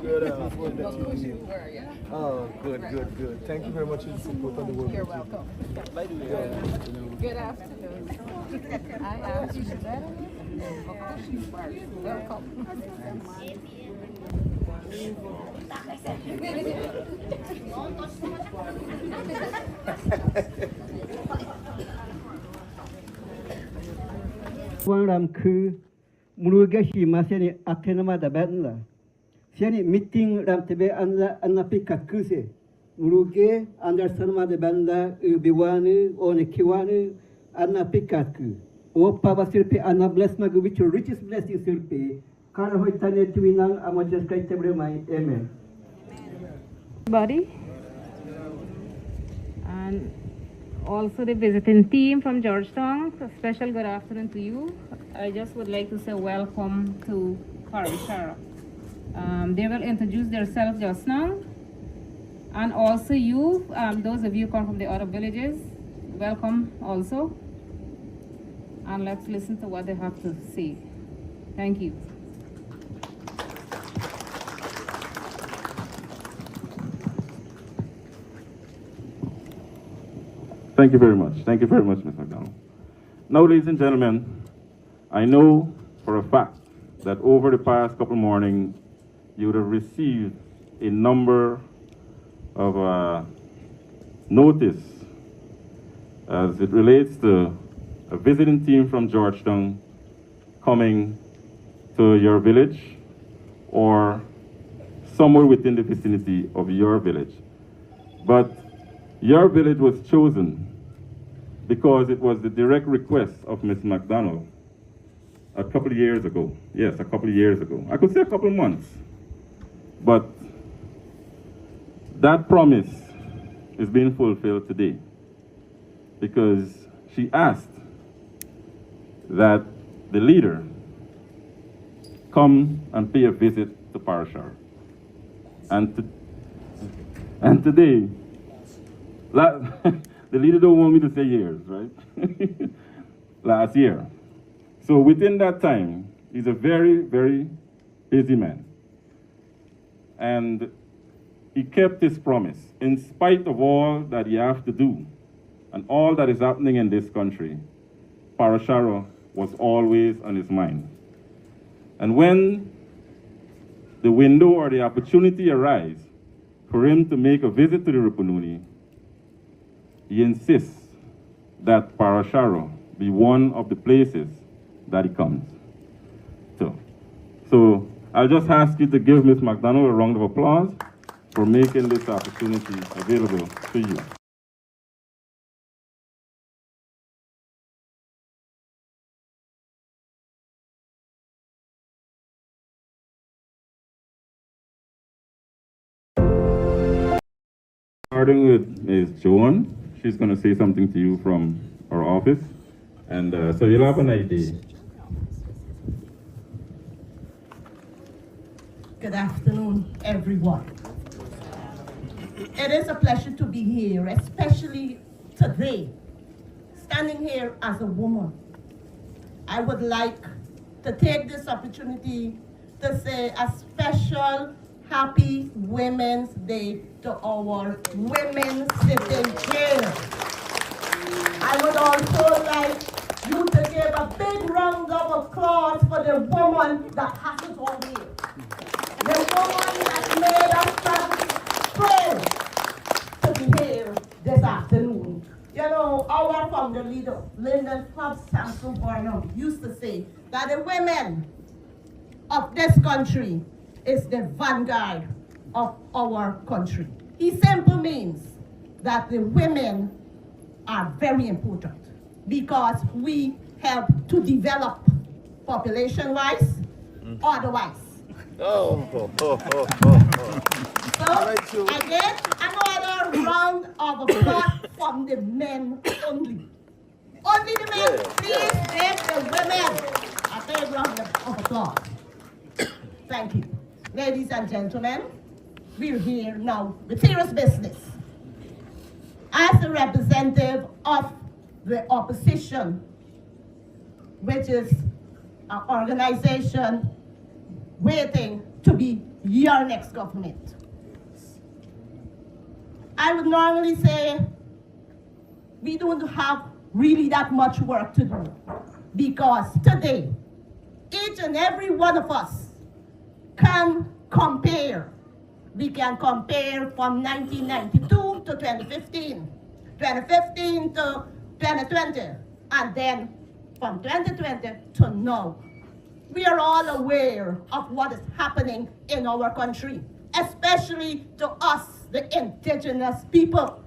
Good afternoon. Oh, good. Thank you very much for the support on the work. You're welcome. Good afternoon. I am Isabel of Cushing Park. Welcome. Wangram ku murugashi maseni atenama da benla. Seni meeting ram tebe anna pika kuse. Muruge understand da benla biwani one kiwani anna pika ku. Opa basirpe anna bless magu which richest blessing sirpe. Kara hoitane tuinang amajas kaitebre mai. Amen. Everybody, and also the visiting team from Georgetown. A special good afternoon to you. I just would like to say welcome to Parishara. They will introduce themselves just now, and also you, those of you come from the other villages, welcome also. And let's listen to what they have to say. Thank you. Thank you very much. Thank you very much, Ms. McDonald. Now, ladies and gentlemen, I know for a fact that over the past couple mornings, you would have received a number of notice as it relates to a visiting team from Georgetown coming to your village or somewhere within the vicinity of your village. But your village was chosen because it was the direct request of Ms. McDonald a couple of years ago. Yes, a couple of years ago. I could say a couple of months. But that promise is being fulfilled today because she asked that the leader come and pay a visit to Parishara. And today, the leader don't want me to say years, right? Last year. So within that time, he's a very, very busy man. And he kept his promise in spite of all that he has to do and all that is happening in this country. Parishara was always on his mind. And when the window or the opportunity arises for him to make a visit to the Rupununi, he insists that Parishara be one of the places that he comes to. So I'll just ask you to give Ms. McDonald a round of applause for making this opportunity available to you. Starting with Ms. Joan. She's going to say something to you from our office. And so you'll have an idea. Good afternoon, everyone. It is a pleasure to be here, especially today, standing here as a woman. I would like to take this opportunity to say a special Happy Women's Day to our women sitting here. I would also like you to give a big round of applause for the woman that has it all here. The woman that made us proud to be here this afternoon. You know, our founder leader, Lyndon Club Samson Barnum, used to say that the women of this country is the vanguard of our country. He simply means that the women are very important because we help to develop population-wise, otherwise. So again, another round of applause from the men only. Only the men. Please give the women a big round of applause. Thank you. Ladies and gentlemen, we're here now with serious business. As a representative of the opposition, which is an organization waiting to be your next government. I would normally say we don't have really that much work to do, because today, each and every one of us can compare. We can compare from 1992 to 2015, 2015 to 2020, and then from 2020 to now. We are all aware of what is happening in our country, especially to us, the indigenous people.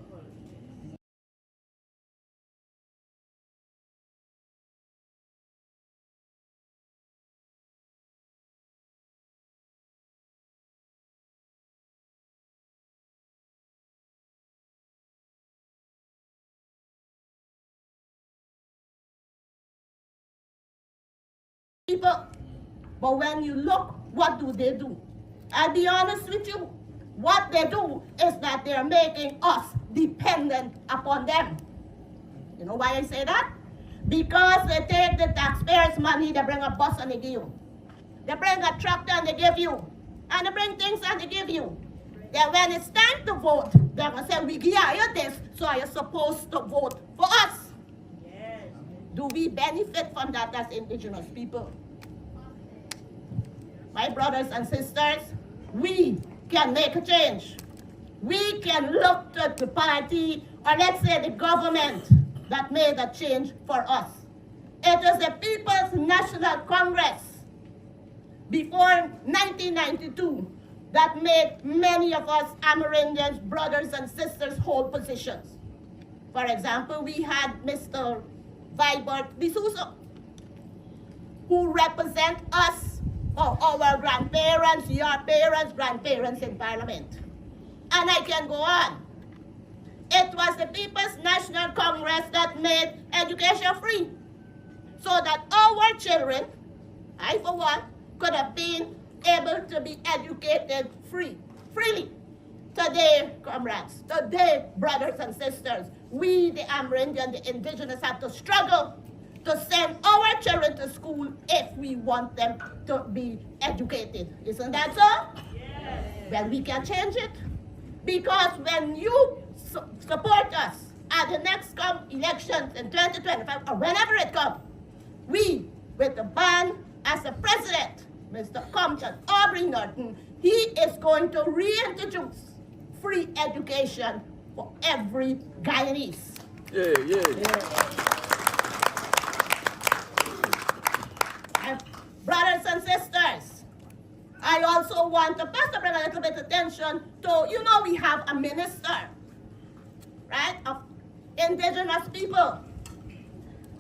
People, but when you look, what do? I'll be honest with you, what they do is that they're making us dependent upon them. You know why I say that? Because they take the taxpayers' money, they bring a bus and they give you. They bring a tractor and they give you. And they bring things and they give you. Then when it's time to vote, they're going to say, we give you this, so you're supposed to vote for us. Do we benefit from that as indigenous people? My brothers and sisters, we can make a change. We can look to the party, or let's say the government, that made a change for us. It is the People's National Congress before 1992 that made many of us Amerindians, brothers and sisters, hold positions. For example, we had Mr. Vibert Bisuso, who represent us, or our grandparents, your parents, grandparents in Parliament. And I can go on. It was the People's National Congress that made education free, so that our children, I for one, could have been able to be educated freely. Today, comrades, today, brothers and sisters, we, the Amerindian, the indigenous, have to struggle to send our children to school if we want them to be educated. Isn't that so? Yes. Well, we can change it. Because when you support us at the next elections in 2025, or whenever it comes, we, with the band as the president, Mr. Compton Aubrey Norton, he is going to reintroduce free education for every Guyanese. And brothers and sisters, I also want to first bring a little bit of attention to, you know, we have a minister, right, of indigenous people.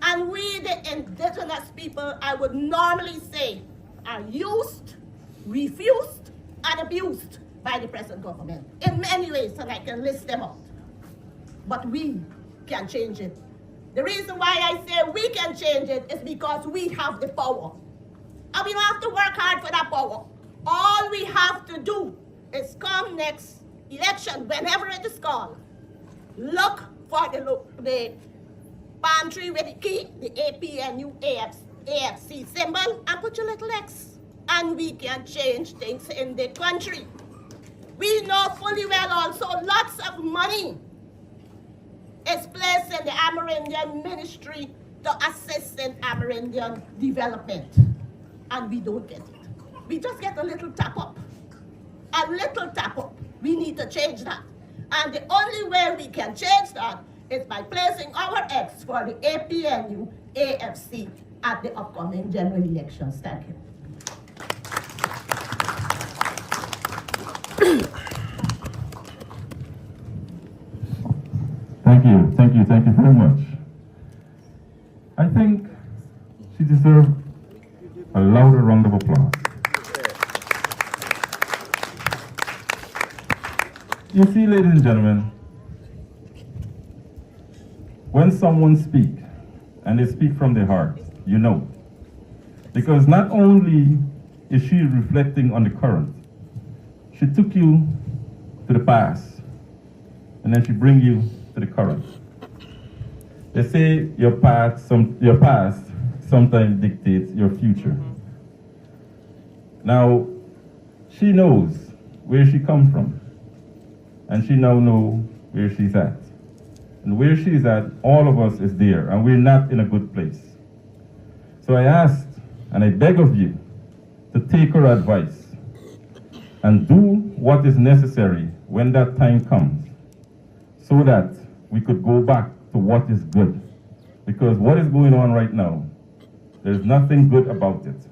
And we, the indigenous people, I would normally say, are used, refused, and abused by the present government in many ways, and I can list them out. But we can change it. The reason why I say we can change it is because we have the power. And we don't have to work hard for that power. All we have to do is come next election, whenever it is called, look for the palm tree with the key, the APNU AFC symbol, and put your little X. And we can change things in the country. We know fully well also lots of money is placed in the Amerindian ministry to assist in Amerindian development. And we don't get it. We just get a little tap up. A little tap up. We need to change that. And the only way we can change that is by placing our X for the APNU AFC at the upcoming general elections. Thank you. Thank you very much. I think she deserves a louder round of applause. You see, ladies and gentlemen, when someone speaks, and they speak from their heart, you know. Because not only is she reflecting on the current, she took you to the past, and then she brings you to the current. They say your past sometimes dictates your future. Now, she knows where she comes from, and she now knows where she's at. And where she's at, all of us is there, and we're not in a good place. So I asked, and I beg of you, to take her advice and do what is necessary when that time comes, so that we could go back to what is good. Because what is going on right now, there's nothing good about it.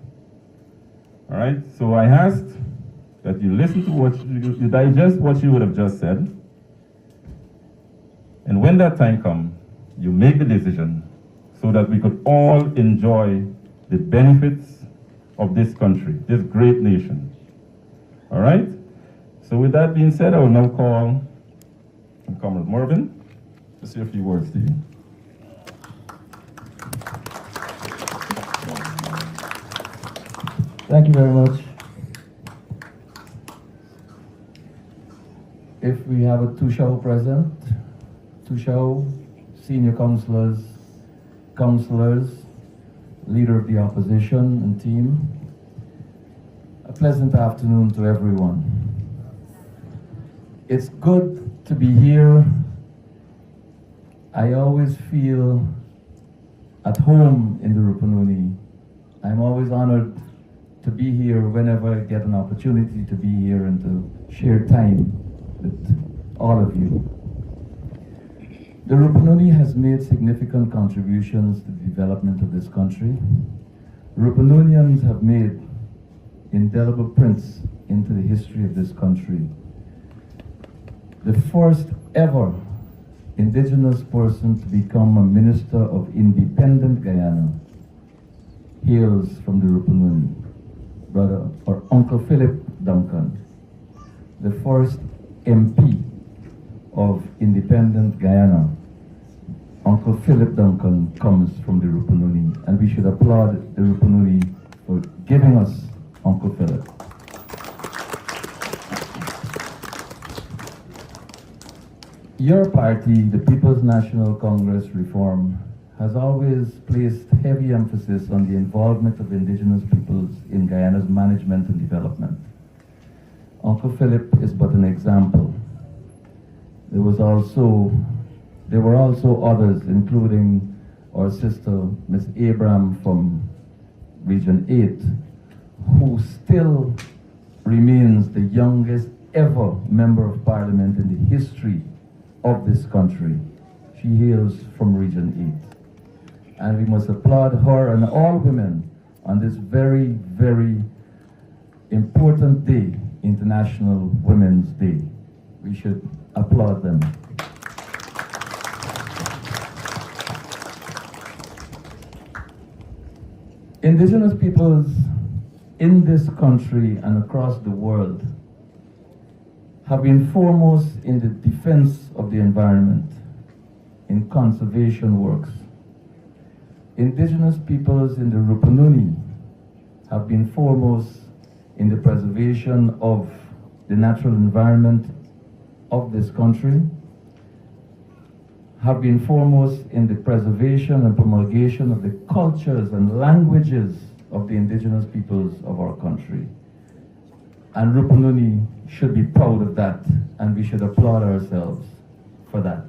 All right, so I asked that you listen to what you digest what you would have just said, and when that time comes, you make the decision so that we could all enjoy the benefits of this country, this great nation. All right? So with that being said, I will now call Comrade Morgan to say a few words to you. Thank you very much. If we have a Tushao present, Tushao, senior councillors, leader of the opposition and team, a pleasant afternoon to everyone. It's good to be here. I always feel at home in the Rupununi. I'm always honored to be here whenever I get an opportunity to be here and to share time with all of you. The Rupununi has made significant contributions to the development of this country. Rupununians have made indelible prints into the history of this country. The first ever indigenous person to become a minister of independent Guyana hails from the Rupununi, brother or Uncle Philip Duncan. The first MP of independent Guyana, Uncle Philip Duncan, comes from the Rupununi, and we should applaud the Rupununi for giving us Uncle Philip. Your party, the People's National Congress Reform, has always placed heavy emphasis on the involvement of indigenous peoples in Guyana's management and development. Uncle Philip is but an example. There were also others, including our sister, Ms. Abram from Region 8, who still remains the youngest ever member of parliament in the history of this country. She hails from Region 8. And we must applaud her and all women on this very, very important day, International Women's Day. We should applaud them. Indigenous peoples in this country and across the world have been foremost in the defense of the environment, in conservation works. Indigenous peoples in the Rupununi have been foremost in the preservation of the natural environment of this country, have been foremost in the preservation and promulgation of the cultures and languages of the indigenous peoples of our country. And Rupununi should be proud of that, and we should applaud ourselves for that.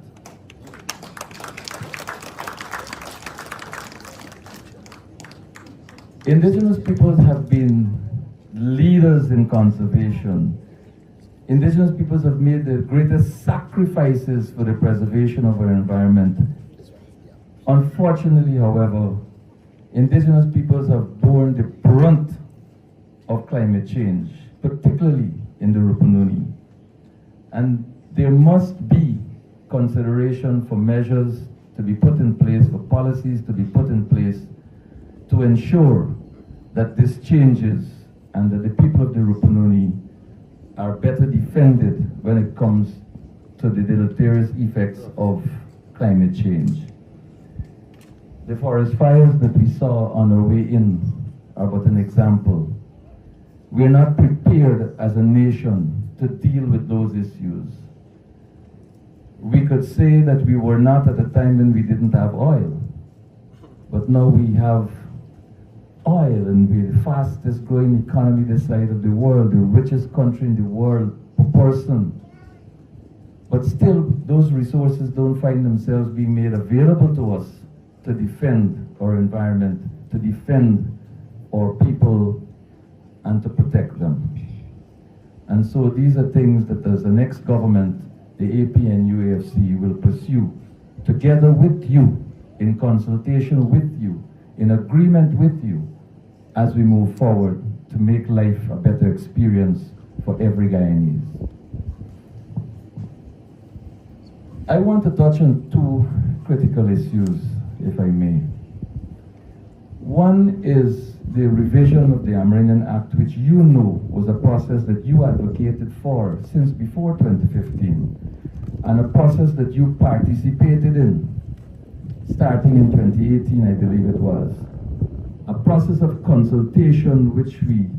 Indigenous peoples have been leaders in conservation. Indigenous peoples have made the greatest sacrifices for the preservation of our environment. Unfortunately, however, indigenous peoples have borne the brunt of climate change, particularly in the Rupununi. And there must be consideration for measures to be put in place, for policies to be put in place to ensure that this changes and that the people of the Rupununi are better defended when it comes to the deleterious effects of climate change. The forest fires that we saw on our way in are but an example. We are not prepared as a nation to deal with those issues. We could say that we were not at a time when we didn't have oil, but now we have oil and we're the fastest growing economy this side of the world, the richest country in the world per person. But still, those resources don't find themselves being made available to us to defend our environment, to defend our people, and to protect them. And so these are things that as the next government, the APNU-AFC will pursue, together with you, in consultation with you, in agreement with you, as we move forward to make life a better experience for every Guyanese. I want to touch on two critical issues, if I may. One is the revision of the Amerindian Act, which you know was a process that you advocated for since before 2015, and a process that you participated in, starting in 2018, I believe it was. A process of consultation which we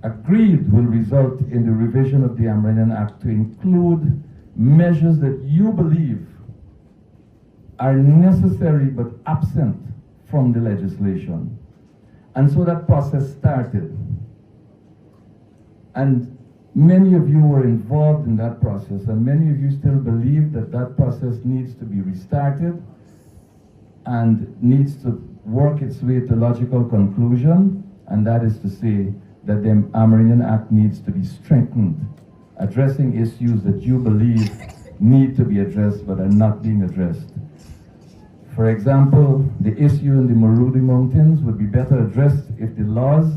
agreed will result in the revision of the Amerindian Act to include measures that you believe are necessary but absent from the legislation. And so that process started. And many of you were involved in that process, and many of you still believe that that process needs to be restarted and needs to work its way to logical conclusion, and that is to say that the Amerindian Act needs to be strengthened, addressing issues that you believe need to be addressed but are not being addressed. For example, the issue in the Marudi Mountains would be better addressed if the laws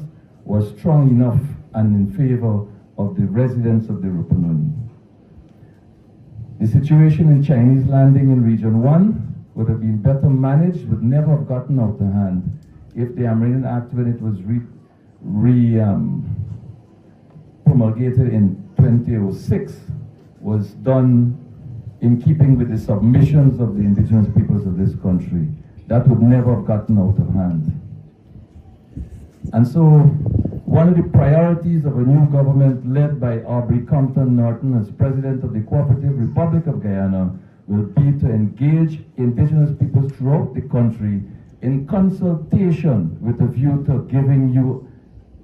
were strong enough and in favor of the residents of the Rupununi. The situation in Chinese landing in Region 1 would have been better managed, would never have gotten out of hand if the Amerindian Act, when it was promulgated in 2006, was done in keeping with the submissions of the indigenous peoples of this country. That would never have gotten out of hand. And so, one of the priorities of a new government led by Aubrey Compton Norton as President of the Cooperative Republic of Guyana will be to engage indigenous peoples throughout the country in consultation with a view to giving you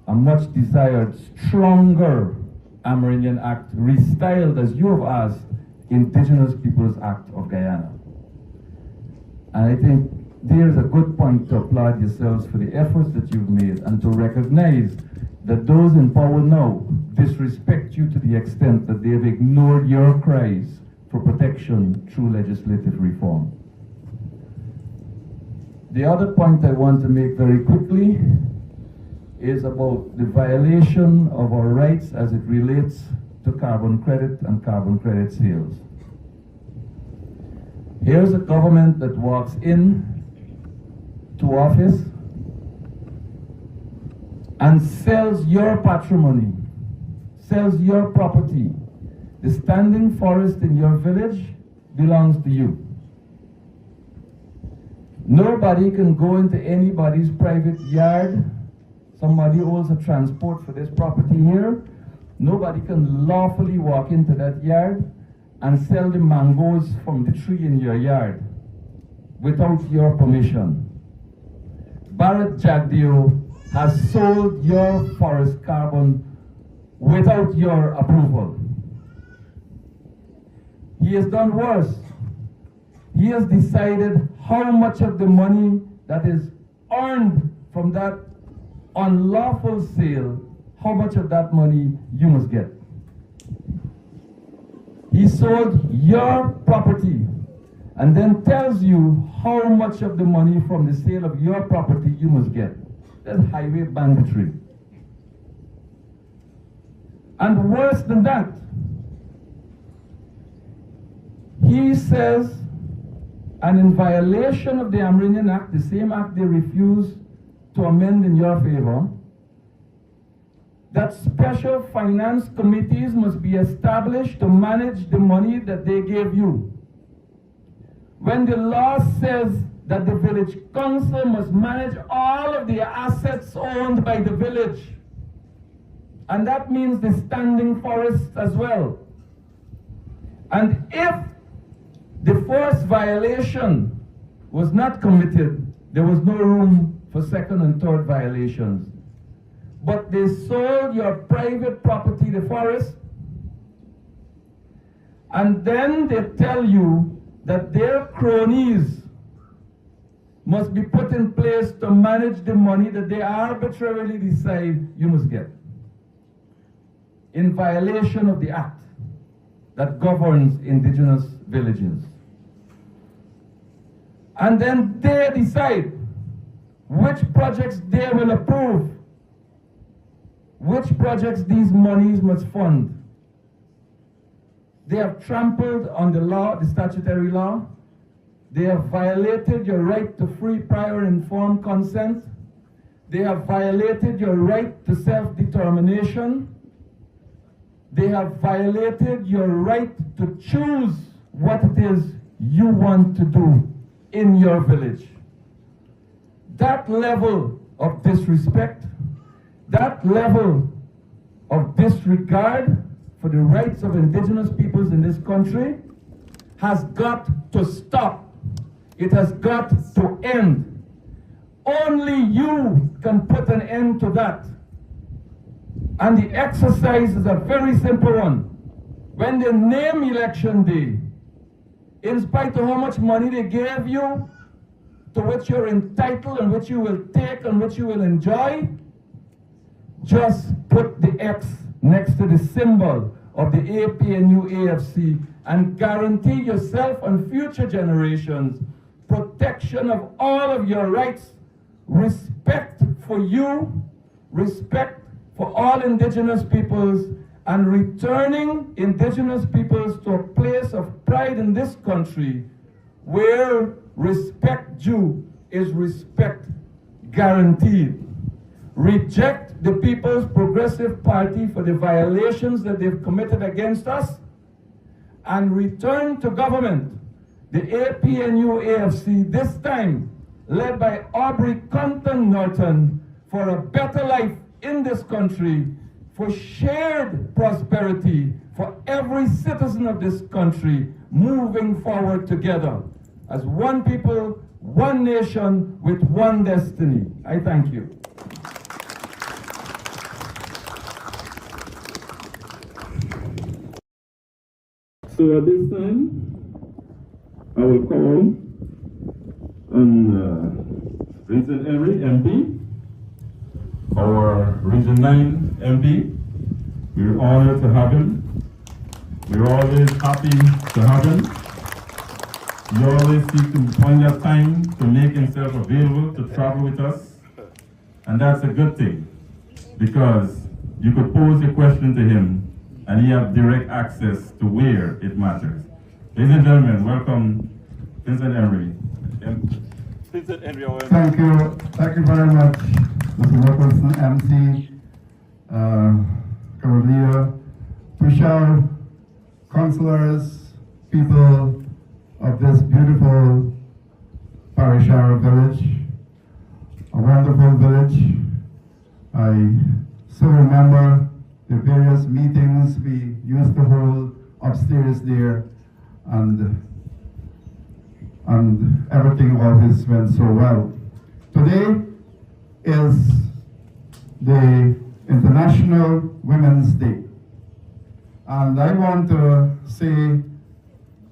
a much desired, stronger Amerindian Act, restyled as you have asked, Indigenous Peoples Act of Guyana. And I think there's a good point to applaud yourselves for the efforts that you've made and to recognize that those in power now disrespect you to the extent that they have ignored your cries for protection through legislative reform. The other point I want to make very quickly is about the violation of our rights as it relates to carbon credit and carbon credit sales. Here's a government that walks in to office and sells your patrimony, sells your property. The standing forest in your village belongs to you. Nobody can go into anybody's private yard. Somebody owns a transport for this property here. Nobody can lawfully walk into that yard and sell the mangoes from the tree in your yard without your permission. Barrett Jagdeo has sold your forest carbon without your approval. He has done worse. He has decided how much of the money that is earned from that unlawful sale, how much of that money you must get. He sold your property and then tells you how much of the money from the sale of your property you must get. That's highway banditry. And worse than that, he says, and in violation of the Amerindian Act, the same act they refuse to amend in your favor, that special finance committees must be established to manage the money that they gave you. When the law says that the village council must manage all of the assets owned by the village, and that means the standing forests as well. And if the first violation was not committed, there was no room for second and third violations. But they sold your private property, the forest, and then they tell you that their cronies must be put in place to manage the money that they arbitrarily decide you must get, in violation of the act that governs indigenous villages. And then they decide which projects they will approve, which projects these monies must fund. They have trampled on the law, the statutory law. They have violated your right to free, prior, informed consent. They have violated your right to self-determination. They have violated your right to choose what it is you want to do in your village. That level of disrespect, that level of disregard for the rights of indigenous peoples in this country has got to stop. It has got to end. Only you can put an end to that. And the exercise is a very simple one. When they name election day, in spite of how much money they gave you, to which you're entitled and which you will take and which you will enjoy, just put the X next to the symbol of the APNU-AFC and guarantee yourself and future generations protection of all of your rights, respect for you, respect for all indigenous peoples, and returning indigenous peoples to a place of pride in this country where respect due is respect guaranteed. Reject the People's Progressive Party for the violations that they've committed against us, and return to government the APNU-AFC, this time led by Aubrey Compton Norton, for a better life in this country, for shared prosperity for every citizen of this country, moving forward together as one people, one nation with one destiny. I thank you. So at this time, I will call on Vincent Henry, MP, our Region 9 MP. We're honored to have him. We're always happy to have him. He always seeks to find that time to make himself available to travel with us. And that's a good thing, because you could pose a question to him and he has direct access to where it matters. Ladies and gentlemen, welcome Vincent Henry. Vincent Henry, Thank you very much, Mr. Wilkerson, MC, Carolina, Parishara, councillors, people of this beautiful Parishara village, a wonderful village. I so remember the various meetings we used to hold upstairs there, and everything always went so well. Today is the International Women's Day, and I want to say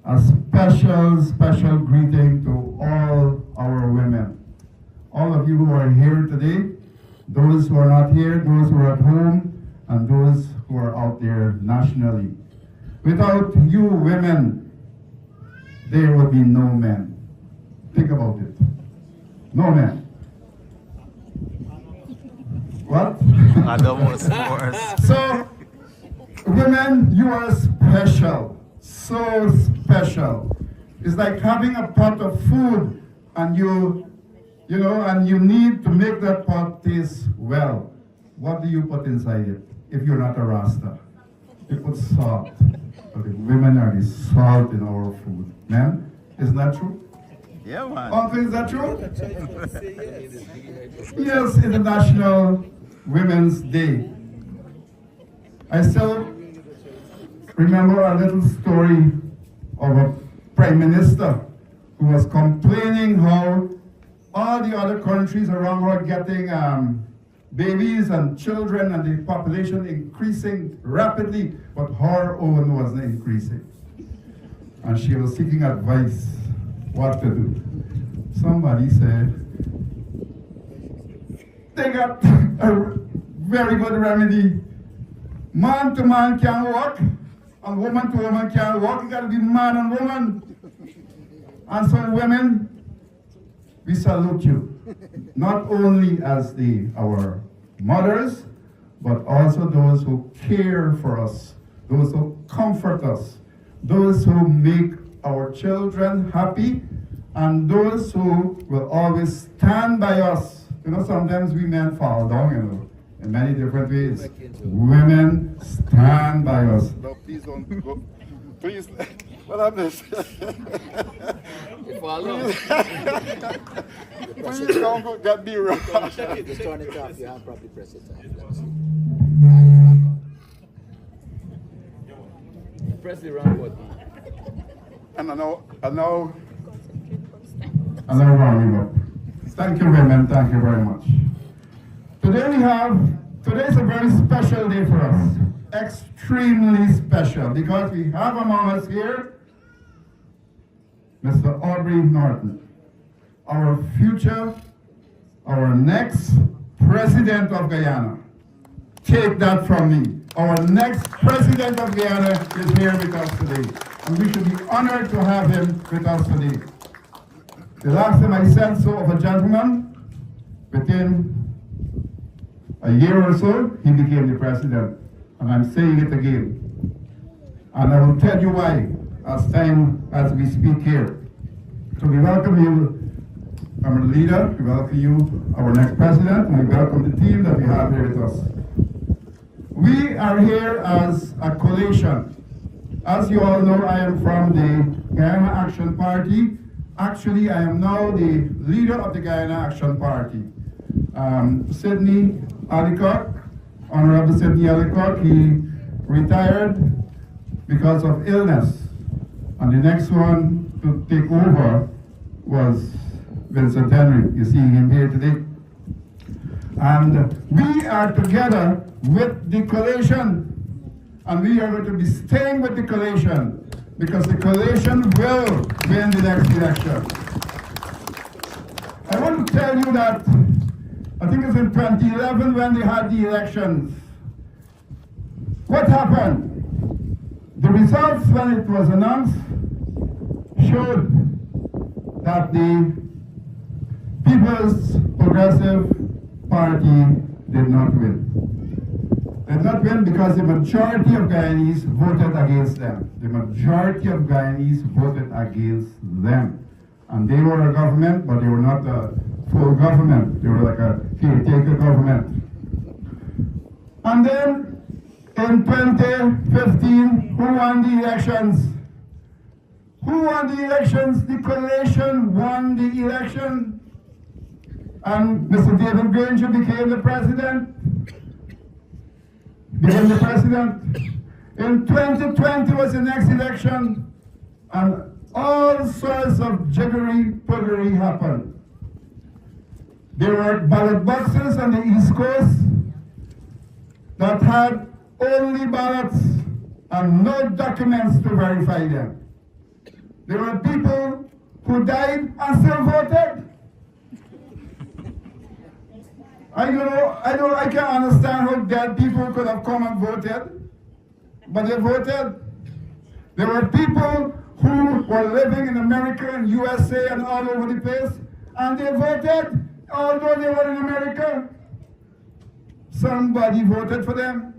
a special greeting to all our women. All of you who are here today, those who are not here, those who are at home, and those who are out there nationally. Without you women, there would be no men. Think about it. No men. What? So, women, you are special. So special. It's like having a pot of food and you need to make that pot taste well. What do you put inside it if you're not a Rasta? You put salt. But the women are the salt in our food. Man, isn't that true? Yeah, man. Uncle, is that true? Yes, International Women's Day. I still remember a little story of a prime minister who was complaining how all the other countries around her getting babies and children and the population increasing rapidly, but her own wasn't increasing. And she was seeking advice what to do. Somebody said, they got a very good remedy. Man to man can't walk, and woman to woman can't walk. You gotta be man and woman. And so women, we salute you, not only as our mothers, but also those who care for us, those who comfort us, those who make our children happy, and those who will always stand by us. You know, sometimes we men fall down, you know, in many different ways. Women stand by us. No, please don't go. Please. What happened? You follow. Please don't go get me wrong. Just turn it off. You have probably press it off. Let me see. Press the wrong button. And I know rounding up. Thank you, women. Thank you very much. Today is a very special day for us. Extremely special, because we have among us here Mr. Aubrey Norton, our future, our next president of Guyana. Take that from me. Our next president of Guyana is here with us today, and we should be honored to have him with us today. The last time I said so of a gentleman, within a year or so, he became the president. And I'm saying it again. And I will tell you why as we speak here. So we welcome you, our leader, we welcome you, our next president, and we welcome the team that we have here with us. We are here as a coalition. As you all know, I am from the Guyana Action Party. Actually, I am now the leader of the Guyana Action Party. Sidney Allicock, Honorable Sidney Allicock, he retired because of illness. And the next one to take over was Vincent Henry. You see him here today. And we are together with the coalition. And we are going to be staying with the coalition, because the coalition will win the next election. I want to tell you that I think it's in 2011 when they had the elections. What happened? The results, when it was announced, showed that the People's Progressive Party did not win. They did not win because the majority of Guyanese voted against them. The majority of Guyanese voted against them. And they were a government, but they were not a full government. They were like a caretaker government. And then in 2015, who won the elections? Who won the elections? The coalition won the election. And Mr. David Granger became the president. In 2020 was the next election. And all sorts of jiggery-puggery happened. There were ballot boxes on the East Coast that had only ballots and no documents to verify them. There were people who died and still voted. I can't understand how dead people could have come and voted, but they voted. There were people who were living in America and USA and all over the place, and they voted, although they were in America. Somebody voted for them.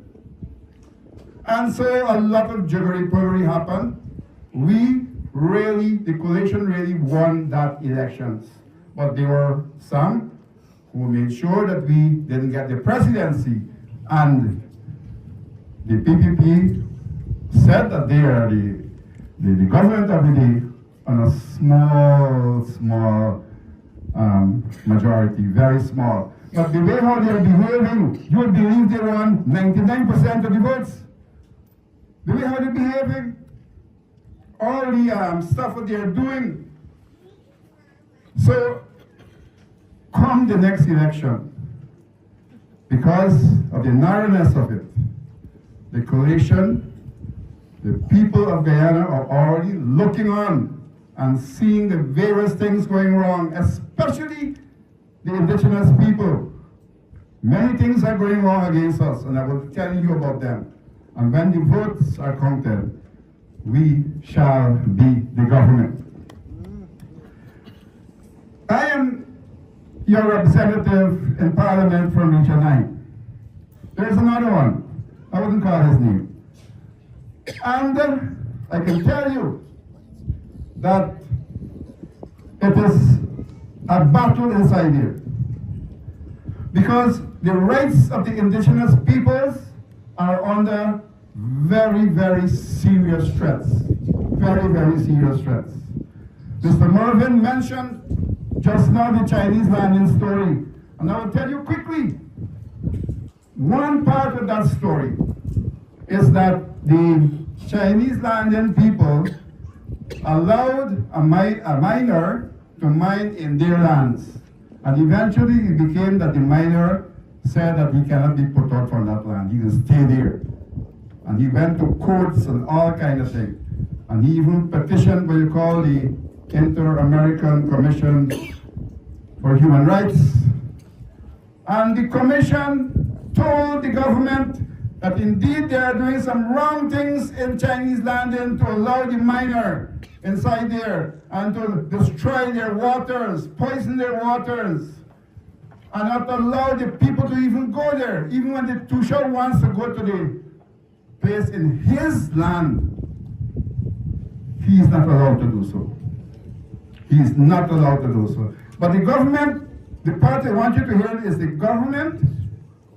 And so a lot of jiggery-puggery happened. The coalition really won that elections. But there were some who made sure that we didn't get the presidency. And the PPP said that they are the government of the day on a small majority, very small. But the way how they are behaving, you would believe they won 99% of the votes. The way how they're behaving, all the stuff that they're doing. So come the next election, because of the narrowness of it, the coalition, the people of Guyana are already looking on and seeing the various things going wrong, especially the indigenous people. Many things are going wrong against us, and I will tell you about them. And when the votes are counted, we shall be the government. I am your representative in Parliament from Region 9. There's another one. I wouldn't call his name. And I can tell you that it is a battle inside here. Because the rights of the indigenous peoples are under very, very serious threats. Very, very serious threats. Mr. Mervyn mentioned just now the Chinese landing story. And I will tell you quickly, one part of that story is that the Chinese landing people allowed a miner to mine in their lands. And eventually it became that the miner said that he cannot be put out from that land. He can stay there. And he went to courts and all kind of things. And he even petitioned what you call the Inter-American Commission for Human Rights. And the commission told the government that indeed they are doing some wrong things in Chinese landing to allow the miner inside there and to destroy their waters, poison their waters, and not allow the people to even go there. Even when the Tusha wants to go to the place in his land, he is not allowed to do so. He is not allowed to do so. But the government, the part I want you to hear is the government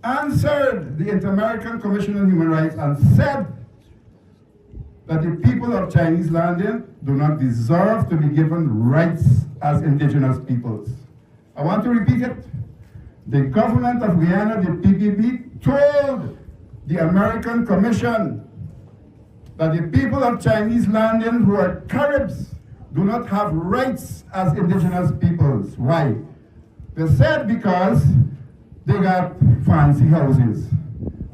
answered the Inter-American Commission on Human Rights and said that the people of Chinese landing do not deserve to be given rights as indigenous peoples. I want to repeat it. The government of Guyana, the PPP, told the American Commission that the people of Chinese landing who are Caribs do not have rights as indigenous peoples. Why? They said because they got fancy houses.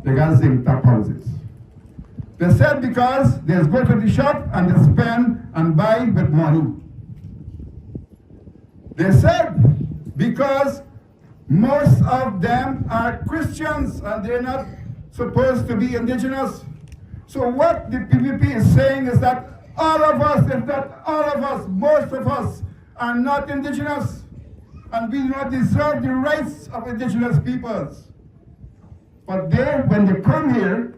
They got zinc top houses. They said because they go to the shop and they spend and buy with money. They said because most of them are Christians and they're not supposed to be indigenous. So what the PPP is saying is that all of us, if not all of us, most of us are not indigenous, and we do not deserve the rights of indigenous peoples. But they, when they come here,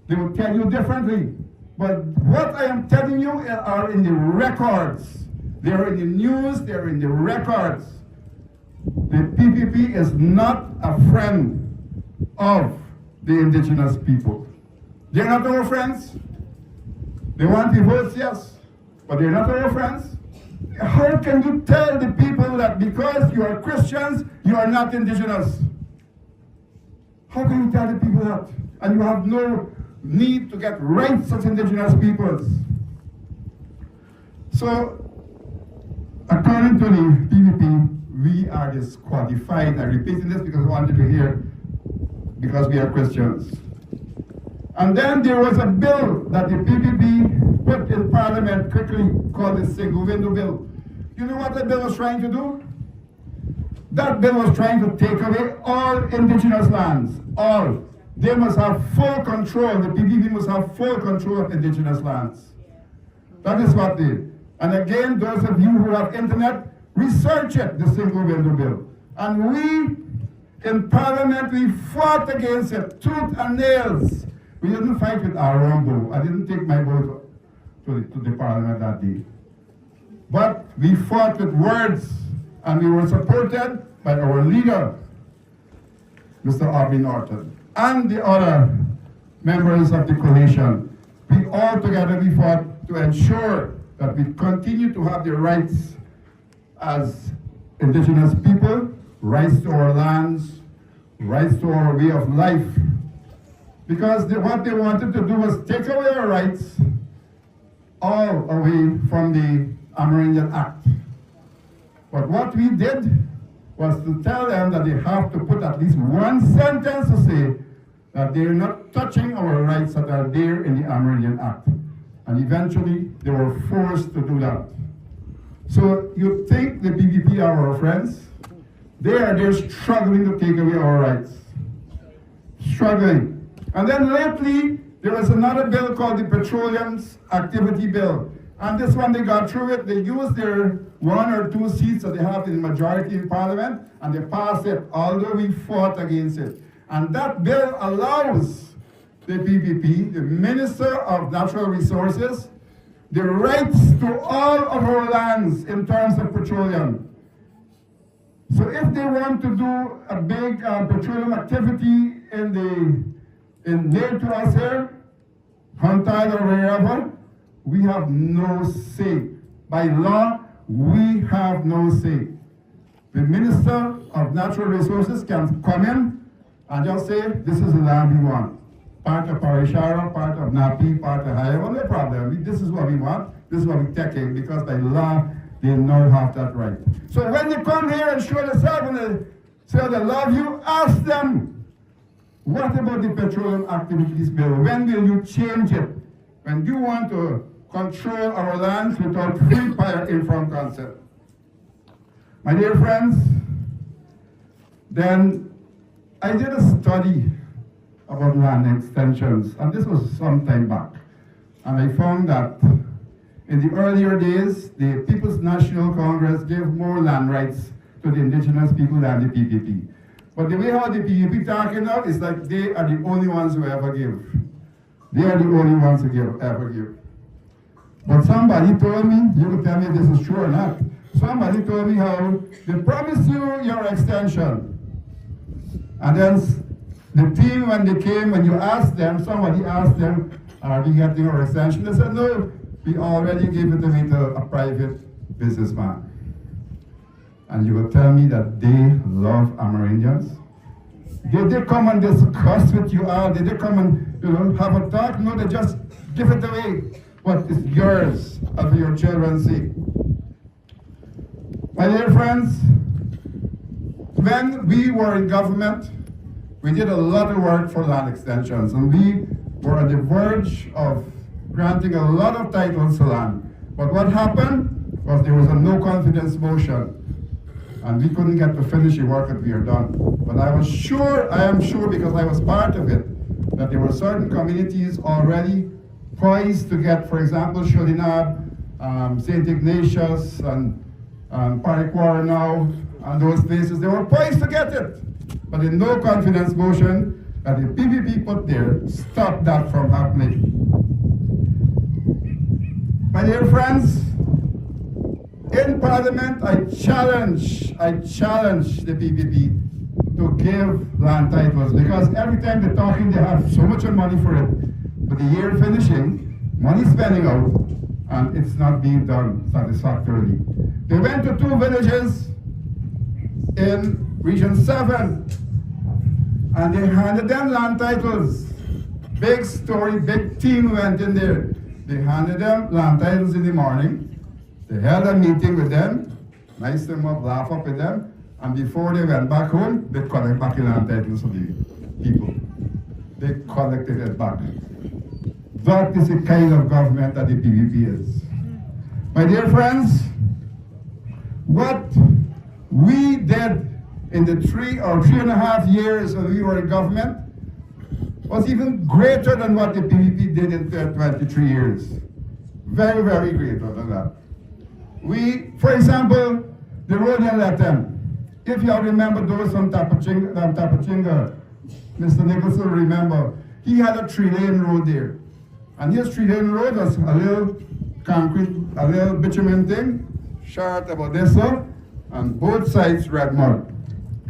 they will tell you differently. But what I am telling you are in the records. They are in the news, they are in the records. The PPP is not a friend of the indigenous people. They're not our friends. They want the votes, yes, but they're not our friends. How can you tell the people that because you are Christians, you are not indigenous? How can you tell the people that? And you have no need to get rights as indigenous peoples. So, according to the PPP, we are disqualified. I'm repeating this because I wanted to hear, because we are Christians. And then there was a bill that the PPP put in Parliament quickly called the Single Window Bill. You know what that bill was trying to do? That bill was trying to take away all indigenous lands. All. They must have full control. The PPP must have full control of indigenous lands. That is what they. And again, those of you who have internet, research it, the Single Window Bill. And we, in Parliament, we fought against it, tooth and nails. We didn't fight with our own bow. I didn't take my bow to the Parliament that day. But we fought with words, and we were supported by our leader, Mr. Aubrey Norton, and the other members of the coalition. We all together we fought to ensure that we continue to have the rights as indigenous people, rights to our lands, rights to our way of life. Because what they wanted to do was take away our rights all away from the Amerindian Act. But what we did, was to tell them that they have to put at least one sentence to say that they're not touching our rights that are there in the Amerindian Act. And eventually, they were forced to do that. So you think the PPP are our friends? They are there struggling to take away our rights. Struggling. And then lately, there was another bill called the Petroleum Activity Bill. And this one, they got through it. They used their 1 or 2 seats that they have in the majority in Parliament, and they passed it, although we fought against it. And that bill allows the PPP, the Minister of Natural Resources, the rights to all of our lands in terms of petroleum. So if they want to do a big petroleum activity near to us here, Huntide or wherever, we have no say. By law, we have no say. The Minister of Natural Resources can come in and just say, this is the land we want. Part of Parishara, part of Napi, part of Haya, no problem. This is what we want, this is what we're taking, because by law, they now have that right. So when they come here and show themselves and they say they love you, ask them, what about the Petroleum Activities Bill? When will you change it? When you want to control our lands without free fire informed consent. My dear friends, then I did a study about land extensions, and this was some time back. And I found that in the earlier days, the People's National Congress gave more land rights to the indigenous people than the PPP. But the way how the PPP talking now is like they are the only ones who ever give. They are the only ones who ever give. But somebody told me, you can tell me if this is true or not, somebody told me how they promised you your extension. And then the team, when they came, when you asked them, somebody asked them, are we getting our extension? They said, no, we already gave it away to a private businessman. And you will tell me that they love Amerindians? Did they come and discuss with you all? Did they come and have a talk? No, they just give it away. What is yours and for your children's sake. My dear friends, when we were in government, we did a lot of work for land extensions, and we were on the verge of granting a lot of titles to land. But what happened was there was a no confidence motion, and we couldn't get to finish the work that we had done. But I am sure because I was part of it, that there were certain communities already poised to get, for example, Sholinab, St. Ignatius, and Parishara now, and those places, they were poised to get it. But the no confidence motion that the PPP put there stopped that from happening. My dear friends, in Parliament, I challenge the PPP to give land titles, because every time they're talking, they have so much money for it. But the year finishing, money spending out, and it's not being done satisfactorily. They went to 2 villages in Region 7, and they handed them land titles. Big story, big team went in there. They handed them land titles in the morning. They held a meeting with them, nice them up, laugh up with them, and before they went back home, they collected back the land titles for the people. They collected it back. That is the kind of government that the PPP is. My dear friends, what we did in the 3 or 3.5 years when we were in government was even greater than what the PPP did in 23 years. Very, very greater than that. For example, the road in Latin. If you all remember those from Tapachinga, Mr. Nicholson remember, he had a 3-lane road there. And his 3-lane road was a little concrete, a little bitumen thing, short about this one, and both sides red mud.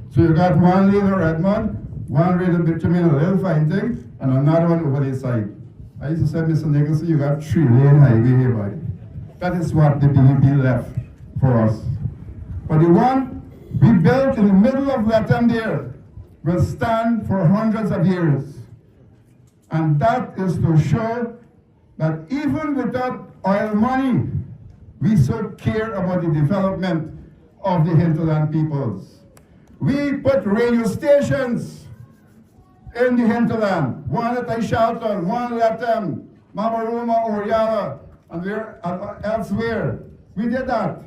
So you got 1 lane of red mud, 1 lane of bitumen, a little fine thing, and another one over the side. I used to say, Mr. Nicholson, you got 3-lane highway here, buddy. That is what the PPP left for us. But the one we built in the middle of Latam there will stand for hundreds of years. And that is to show that even without oil money, we so care about the development of the hinterland peoples. We put radio stations in the hinterland. One at Shelton, one at Mamaruma or Yala, and elsewhere. We did that.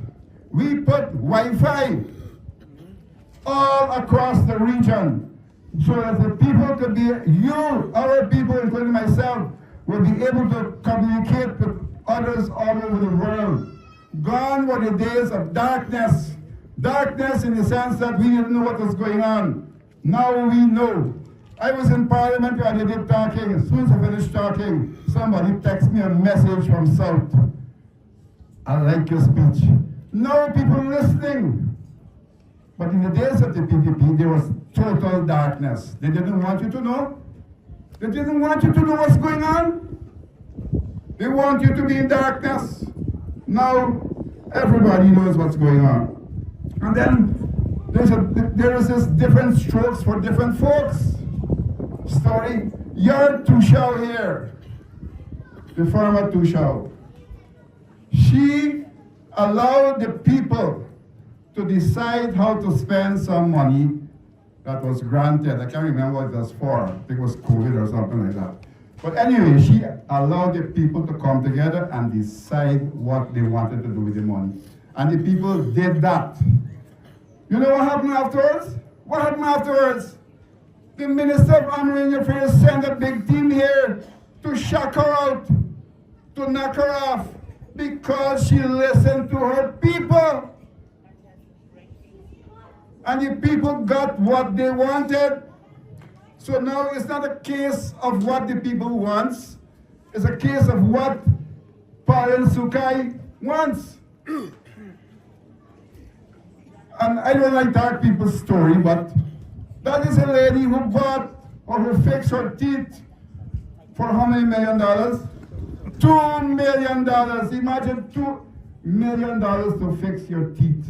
We put Wi-Fi all across the region so that the people could be, our people, including myself, will be able to communicate with others all over the world. Gone were the days of darkness. Darkness in the sense that we didn't know what was going on. Now we know. I was in Parliament where they did talking. As soon as I finished talking, somebody texted me a message from South. I like your speech. Now people listening. But in the days of the PPP, there was total darkness. They didn't want you to know. They didn't want you to know what's going on. They want you to be in darkness. Now everybody knows what's going on. And then there is this different strokes for different folks. Story. Your Tushao here, the former Tushao. She allowed the people to decide how to spend some money that was granted. I can't remember what it was for. I think it was COVID or something like that. But anyway, she allowed the people to come together and decide what they wanted to do with the money. And the people did that. You know what happened afterwards? What happened afterwards? The Minister of Honoring Affairs sent a big team here to shock her out, to knock her off, because she listened to her people. And the people got what they wanted. So now it's not a case of what the people wants. It's a case of what Parent Sukai wants. And I don't like dark people's story, but that is a lady who bought or who fixed her teeth for how many $1 million? $2 million. Imagine $2 million to fix your teeth.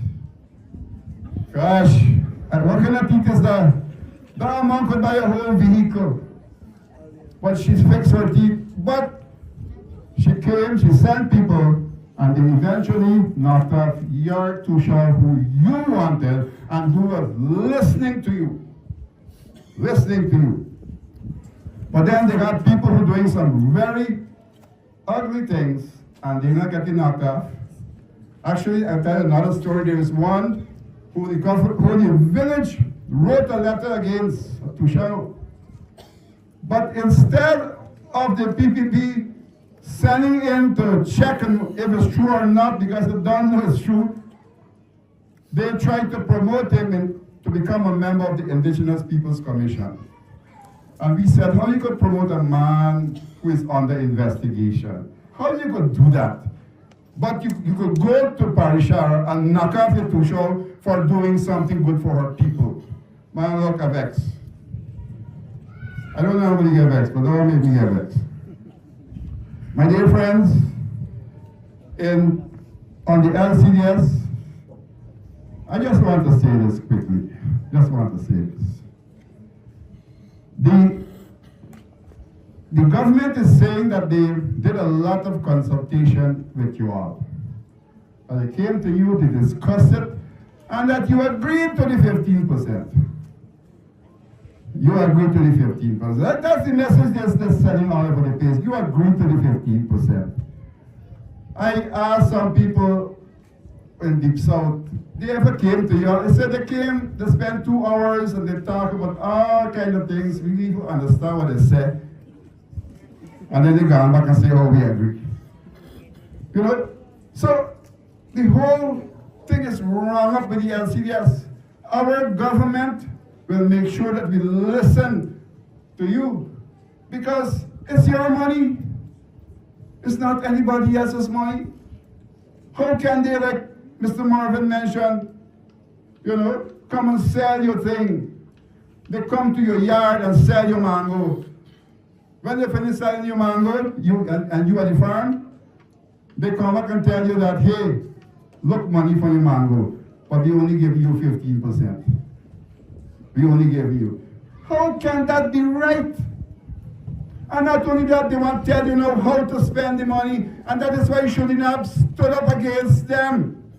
Gosh, and what kind of teeth is that? That amount could buy a whole vehicle. But she's fixed her teeth. But she came, she sent people, and they eventually knocked off your Tusha who you wanted and who was listening to you. Listening to you. But then they got people who are doing some very ugly things and they're not getting knocked off. Actually, I'll tell you another story. There is one who the village wrote a letter against Tusha. But instead of the PPP sending in to check if it's true or not, because they don't know it's true, they tried to promote him to become a member of the Indigenous Peoples Commission. And we said, how you could promote a man who is under investigation? How you could do that? But you could go to Parishara and knock off the Tusho for doing something good for her people. Man, look, a vex. I don't know how many get vexed, but don't make me get vexed. My dear friends, on the LCDS, I just want to say this quickly. Just want to say this. The government is saying that they did a lot of consultation with you all. And they came to you to discuss it, and that you agreed to the 15%. You agreed to the 15%. That's the message they're sending all over the place. You agreed to the 15%. I asked some people in Deep South, they ever came to you? They said they came, they spent 2 hours and they talk about all kind of things. We need to understand what they said. And then they go back and say, oh, we agree. You know? So the whole thing is wrong up with the LCDS. Our government will make sure that we listen to you, because it's your money. It's not anybody else's money. How can they, like Mr. Marvin mentioned, you know, come and sell your thing? They come to your yard and sell your mango. When they finish selling your mango, you are the farm, they come back and tell you that, hey, look, money for your mango, but we only give you 15%. We only give you. How can that be right? And not only that, they want to tell you now how to spend the money, and that is why Shulinab stood up against them.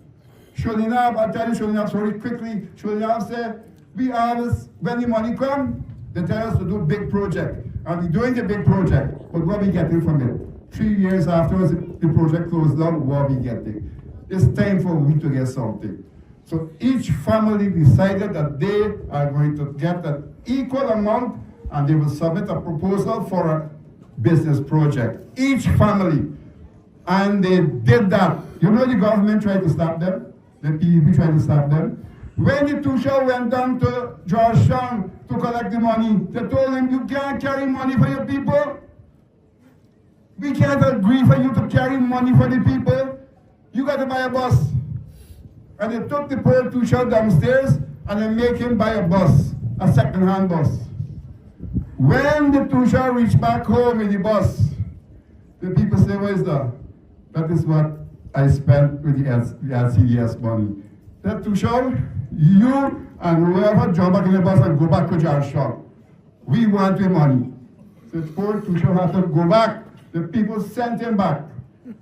Shulinab, I'll tell you Shulinab very quickly. Shulinab said, We always, when the money come, they tell us to do big project. And we're doing the big project, but what we getting from it? 3 years afterwards, the project closed down, what we getting? It's time for we to get something. So each family decided that they are going to get an equal amount, and they will submit a proposal for a business project. Each family. And they did that. You know the government tried to stop them? The PDP tried to stop them? When the Tusha went down to Georgetown to collect the money, they told him, you can't carry money for your people. We can't agree for you to carry money for the people. You got to buy a bus. And they took the poor Tusha downstairs and they make him buy a bus, a second-hand bus. When the Tusha reached back home with the bus, the people say, where is that? That is what I spent with the LCDS money. That Tusha, you and whoever jump back in the bus and go back to Georgetown. We want the money. So poor Tusha had to go back. The people sent him back.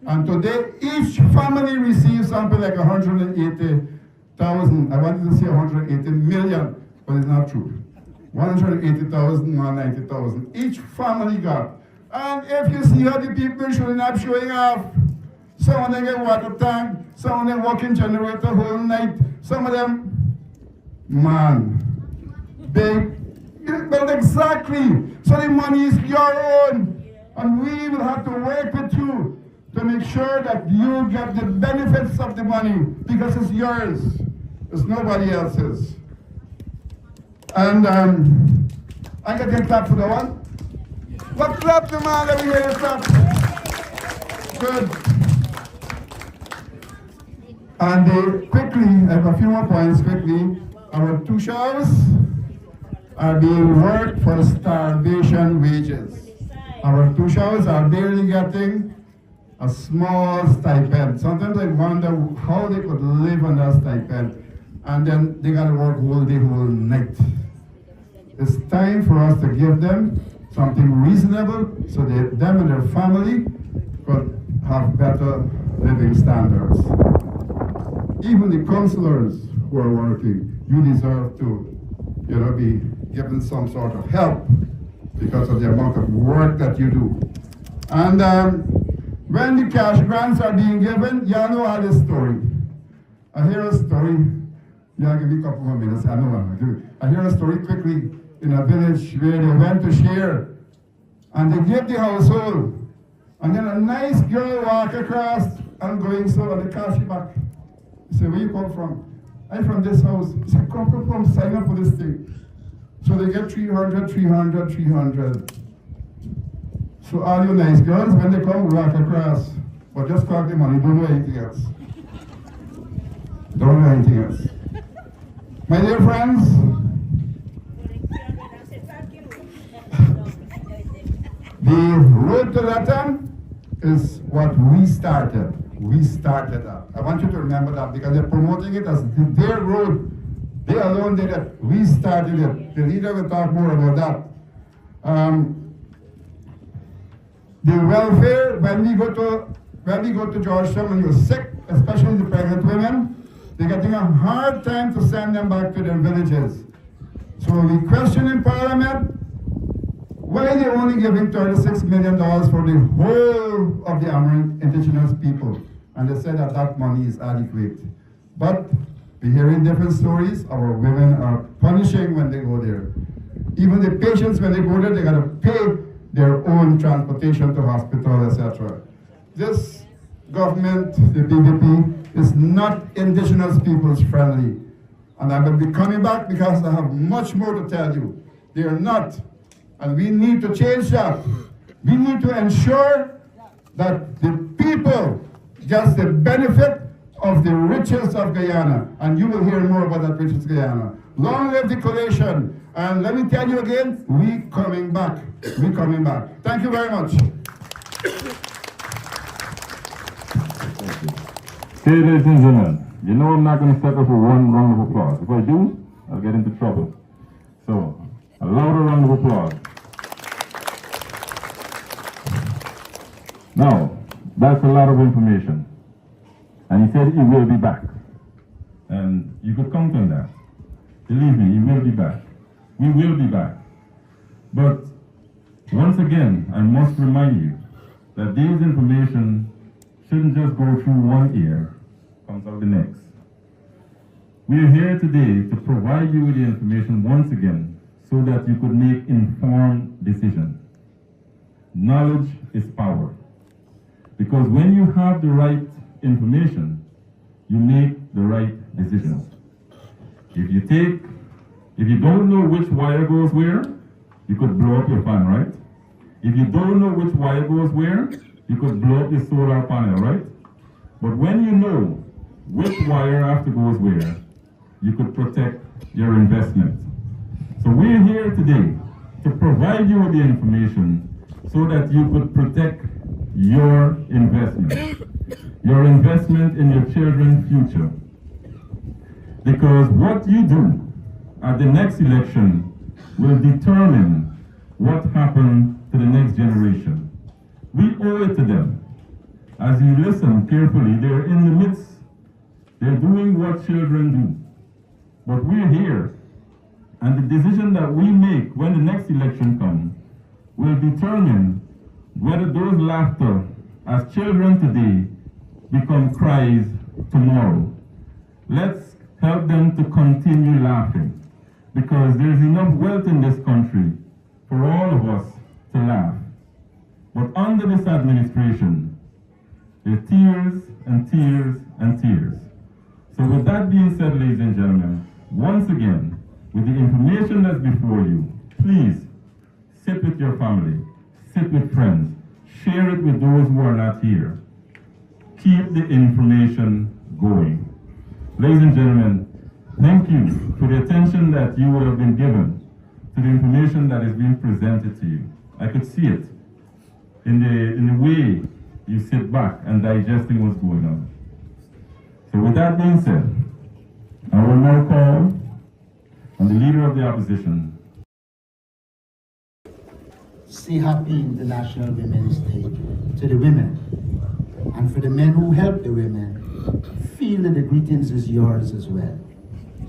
And today, each family receives something like 180,000. I wanted to say 180 million, but it's not true. 180,000, 190,000. Each family got. And if you see how the people showing up, showing off, some of them get water tank, some of them working generator whole night, some of them, man, they, but exactly. So the money is your own. And we will have to work with you to make sure that you get the benefits of the money because it's yours. It's nobody else's. And I can get clap for the one. But clap the man, let me hear you clap. Good. And quickly, I have a few more points quickly. Our Tushas are being worked for starvation wages. Our Tushas are barely getting a small stipend. Sometimes I wonder how they could live on that stipend. And then they gotta work whole day, whole night. It's time for us to give them something reasonable so that them and their family could have better living standards. Even the counselors who are working, you deserve to, be given some sort of help because of the amount of work that you do. And when the cash grants are being given, y'all know all this story. I hear a story, y'all give me a couple more minutes, I know I hear a story quickly in a village where they went to share and they gave the household. And then a nice girl walked across and going so on the cash back. He said, where you come from? I'm from this house. He said, come, sign up for this thing. So they get 300, 300, 300. So all you nice girls, when they come, walk across. But just collect the money, don't do anything else. Don't do anything else. My dear friends, the road to Latam is what we started. We started that. I want you to remember that because they're promoting it as their road. They alone did it. We started it. The leader will talk more about that. The welfare, when we go to Georgetown and you're sick, especially the pregnant women, they're getting a hard time to send them back to their villages. So we question in Parliament, why are they only giving $36 million for the whole of the Amerindian indigenous people? And they said that that money is adequate. But we're hearing different stories. Our women are punishing when they go there. Even the patients, when they go there, they got to pay their own transportation to hospital, etc. This government, the PDP, is not indigenous peoples friendly. And I will be coming back because I have much more to tell you. They are not. And we need to change that. We need to ensure that the people get the benefit of the riches of Guyana. And you will hear more about that riches of Guyana. Long live the coalition. And let me tell you again, we coming back. We coming back. Thank you very much. Okay, ladies and gentlemen, you know I'm not going to settle for one round of applause. If I do, I'll get into trouble. So, a louder round of applause. Now, that's a lot of information. And he said he will be back. And you could count on that. Believe me, he will be back. We will be back. But once again, I must remind you that this information shouldn't just go through one ear, comes out the next. We are here today to provide you with the information once again so that you could make informed decisions. Knowledge is power. Because when you have the right information, you make the right decisions. If you don't know which wire goes where, you could blow up your fan, right? If you don't know which wire goes where, you could blow up your solar panel, right? But when you know which wire after goes where, you could protect your investment. So we're here today to provide you with the information so that you could protect your investment in your children's future. Because what you do at the next election will determine what happens to the next generation. We owe it to them. As you listen carefully, they're in the midst. They're doing what children do. But we're here, and the decision that we make when the next election comes will determine whether those laughter as children today become cries tomorrow. Let's help them to continue laughing, because there's enough wealth in this country for all of us to laugh. But under this administration, there's tears and tears and tears. So with that being said, ladies and gentlemen, once again, with the information that's before you, please sit with your family, sit with friends, share it with those who are not here. Keep the information going. Ladies and gentlemen, thank you for the attention that you would have been given to the information that is being presented to you. I could see it in the way you sit back and digesting what's going on. So with that being said, I will now call on the leader of the opposition. Say happy International Women's Day to the women. And for the men who help the women, feel that the greetings is yours as well.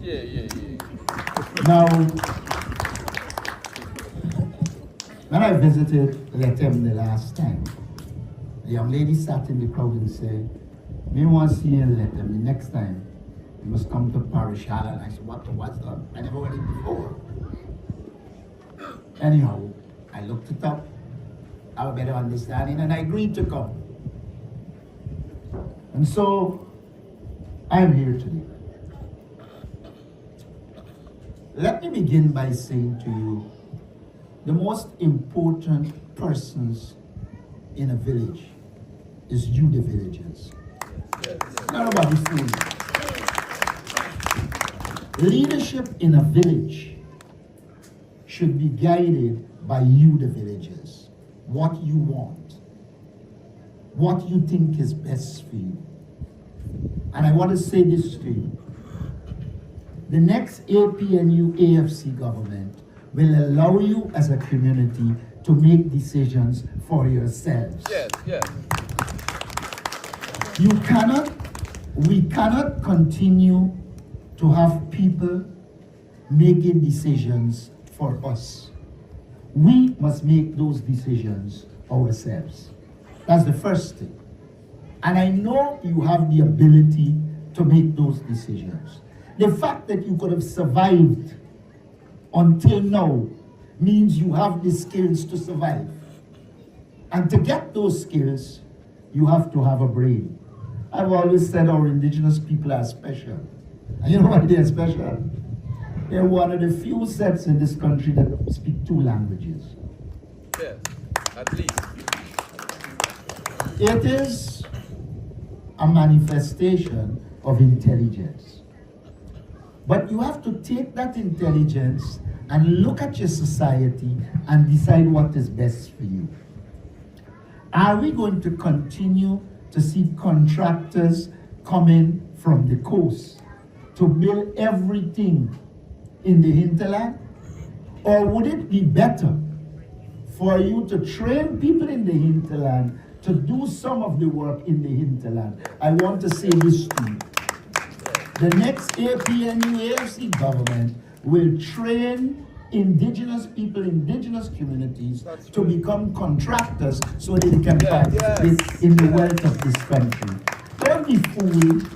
Yeah. Now, when I visited Letem the last time, the young lady sat in the crowd and said, "Me want to see you in Letem. The next time, you must come to Parishara." And I said, what's that? I never went in before. Anyhow, I looked it up, I have a better understanding, and I agreed to come. And so, I'm here today. Let me begin by saying to you, the most important persons in a village is you, the villagers. Nobody's saying that. Leadership in a village should be guided by you, the villagers. What you want. What you think is best for you. And I want to say this to you. The next APNU AFC government will allow you as a community to make decisions for yourselves. Yes. We cannot continue to have people making decisions for us. We must make those decisions ourselves. That's the first thing. And I know you have the ability to make those decisions. The fact that you could have survived until now means you have the skills to survive. And to get those skills, you have to have a brain. I've always said our indigenous people are special. And you know why they're special? They're one of the few sets in this country that speak 2 languages. Yes, at least. It is a manifestation of intelligence. But you have to take that intelligence and look at your society and decide what is best for you. Are we going to continue to see contractors coming from the coast to build everything in the hinterland? Or would it be better for you to train people in the hinterland to do some of the work in the hinterland? I want to say this to you. The next APNU AFC government will train indigenous people, indigenous communities to become contractors so they can participate in the wealth of this country. Don't be fooled.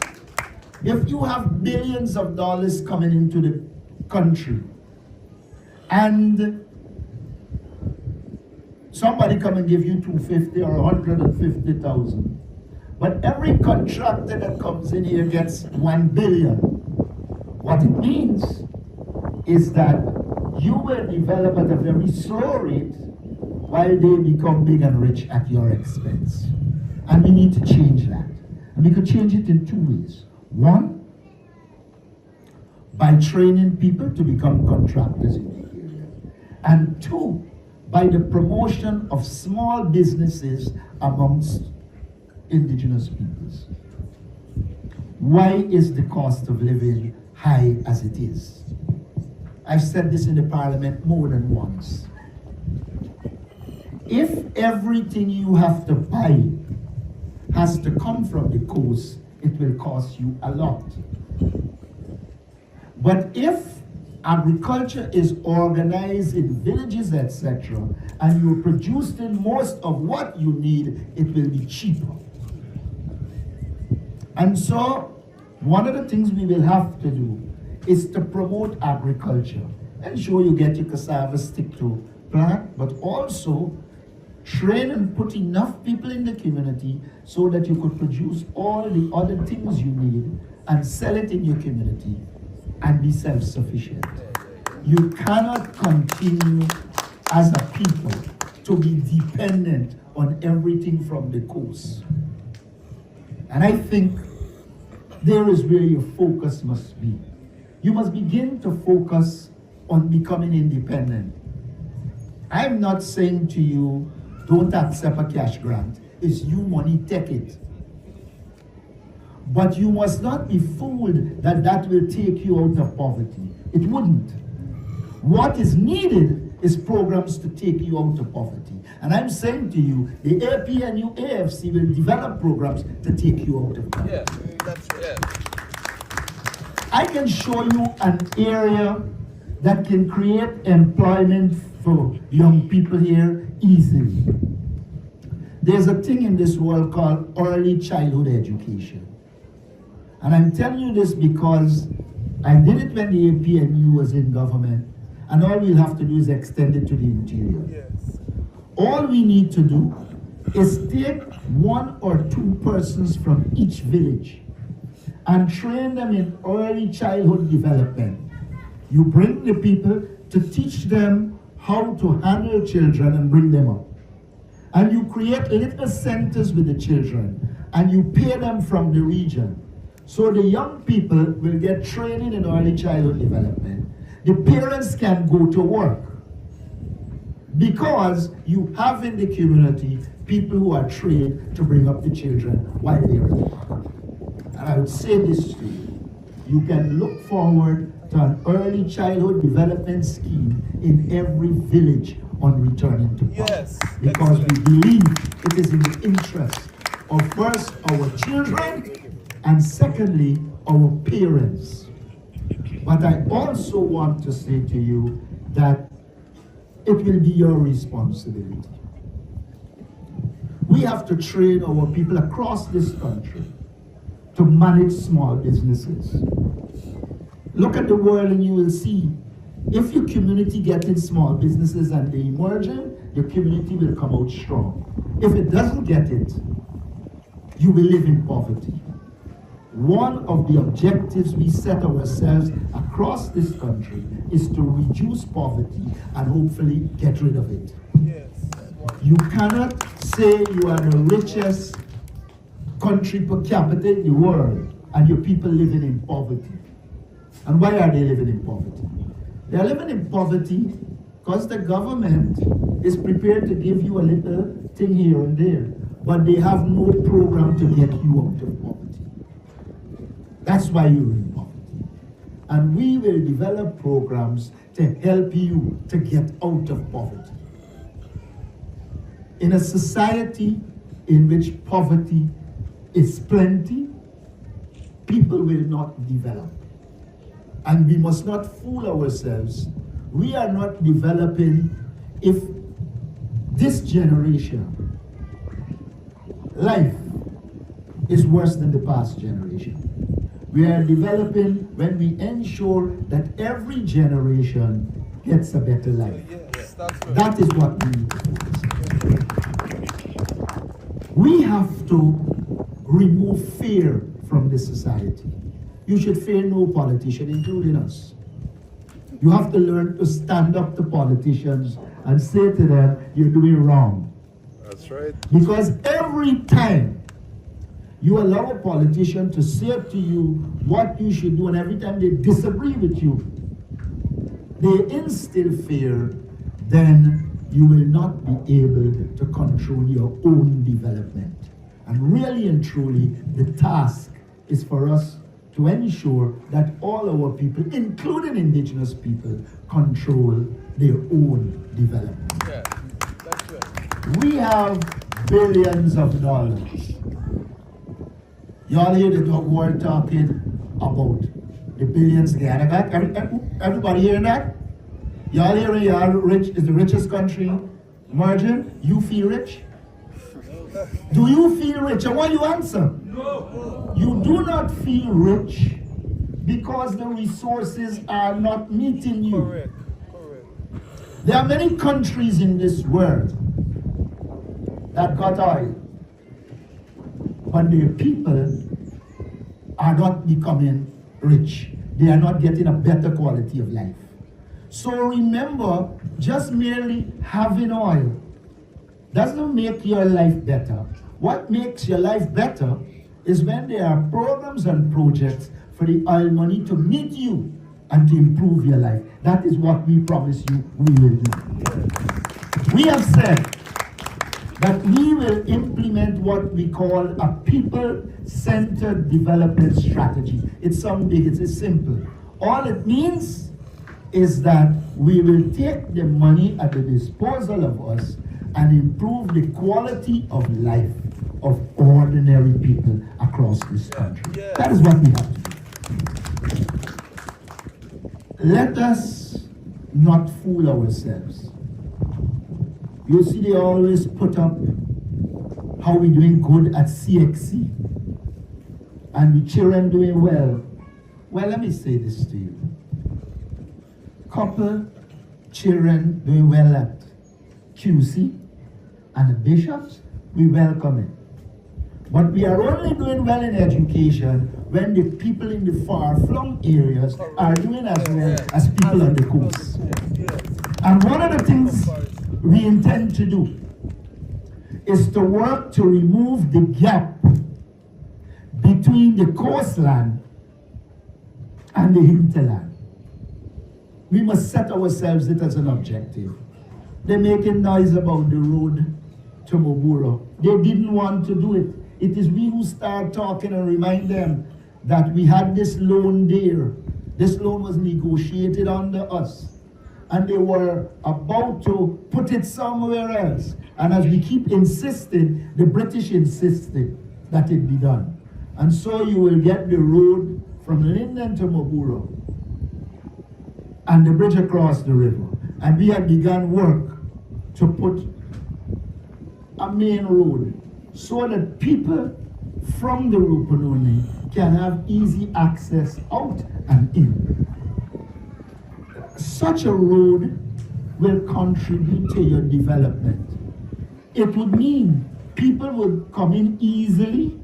If you have billions of dollars coming into the country and somebody come and give you 250 or 150,000, but every contractor that comes in here gets 1 billion, what it means is that you will develop at a very slow rate while they become big and rich at your expense. And we need to change that. And we could change it in 2 ways. One, by training people to become contractors in the area. And 2, by the promotion of small businesses amongst indigenous peoples. Why is the cost of living high as it is? I've said this in the parliament more than once. If everything you have to buy has to come from the coast, it will cost you a lot. But if agriculture is organized in villages, etc., and you're producing most of what you need, it will be cheaper. And so, one of the things we will have to do is to promote agriculture. Ensure you get your cassava stick to plant, but also train and put enough people in the community so that you could produce all the other things you need and sell it in your community and be self-sufficient. You cannot continue as a people to be dependent on everything from the coast. And I think there is where your focus must be. You must begin to focus on becoming independent. I'm not saying to you, don't accept a cash grant. It's you money, take it. But you must not be fooled that that will take you out of poverty. It wouldn't. What is needed is programs to take you out of poverty. And I'm saying to you, the APNU AFC will develop programs to take you out of poverty. Yeah, that's it. I can show you an area that can create employment for young people here easily. There's a thing in this world called early childhood education. And I'm telling you this because I did it when the APNU was in government, and all we'll have to do is extend it to the interior. Yes. All we need to do is take 1 or 2 persons from each village and train them in early childhood development. You bring the people to teach them how to handle children and bring them up. And you create little centers with the children, and you pay them from the region. So the young people will get training in early childhood development. The parents can go to work because you have in the community people who are trained to bring up the children while they are in the park. And I would say this to you, you can look forward to an early childhood development scheme in every village on returning to park. Yes. Because we believe it is in the interest of first our children and secondly our parents. But I also want to say to you that it will be your responsibility. We have to train our people across this country to manage small businesses. Look at the world and you will see, if your community gets in small businesses and they emerging, your community will come out strong. If it doesn't get it, you will live in poverty. One of the objectives we set ourselves across this country is to reduce poverty and hopefully get rid of it. Yes. You cannot say you are the richest country per capita in the world and your people living in poverty. And why are they living in poverty? They are living in poverty because the government is prepared to give you a little thing here and there, but they have no program to get you out of poverty. That's why you're in poverty. And we will develop programs to help you to get out of poverty. In a society in which poverty is plenty, people will not develop. And we must not fool ourselves. We are not developing if this generation, life is worse than the past generation. We are developing when we ensure that every generation gets a better life. Yes, that's right. That is what we need to focus on. We have to remove fear from this society. You should fear no politician, including us. You have to learn to stand up to politicians and say to them, you're doing wrong. That's right. Because every time you allow a politician to say to you what you should do, and every time they disagree with you, they instill fear, then you will not be able to control your own development. And really and truly, the task is for us to ensure that all our people, including indigenous people, control their own development. Yeah, that's right. We have billions of dollars. Y'all hear the world talking about the billions Guyana got? Everybody hearing that? Y'all hearing y'all rich is the richest country emerging? You feel rich? Do you feel rich? I want you to answer. No. You do not feel rich because the resources are not meeting you. Correct. There are many countries in this world that got oil, but their people are not becoming rich. They are not getting a better quality of life. So remember, just merely having oil doesn't make your life better. What makes your life better is when there are programs and projects for the oil money to meet you and to improve your life. That is what we promise you we will do. We have said that we will implement what we call a people-centered development strategy. It's something big, it's simple. All it means is that we will take the money at the disposal of us and improve the quality of life of ordinary people across this country. Yeah. That is what we have to do. Let us not fool ourselves. You see, they always put up how we're doing good at CXC and the children doing well. Well, let me say this to you. Couple children doing well at QC and the bishops, we welcome it. But we are only doing well in education when the people in the far-flung areas are doing as well as people on the coast. And one of the things we intend to do is to work to remove the gap between the coastland and the hinterland. We must set ourselves it as an objective. They're making noise about the road to Moburo. They didn't want to do it. It is we who start talking and remind them that we had this loan there. This loan was negotiated under us. And they were about to put it somewhere else. And as we keep insisting, the British insisted that it be done. And so you will get the road from Linden to Moburo and the bridge across the river. And we have begun work to put a main road so that people from the Rupununi can have easy access out and in. Such a road will contribute to your development. It would mean people would come in easily,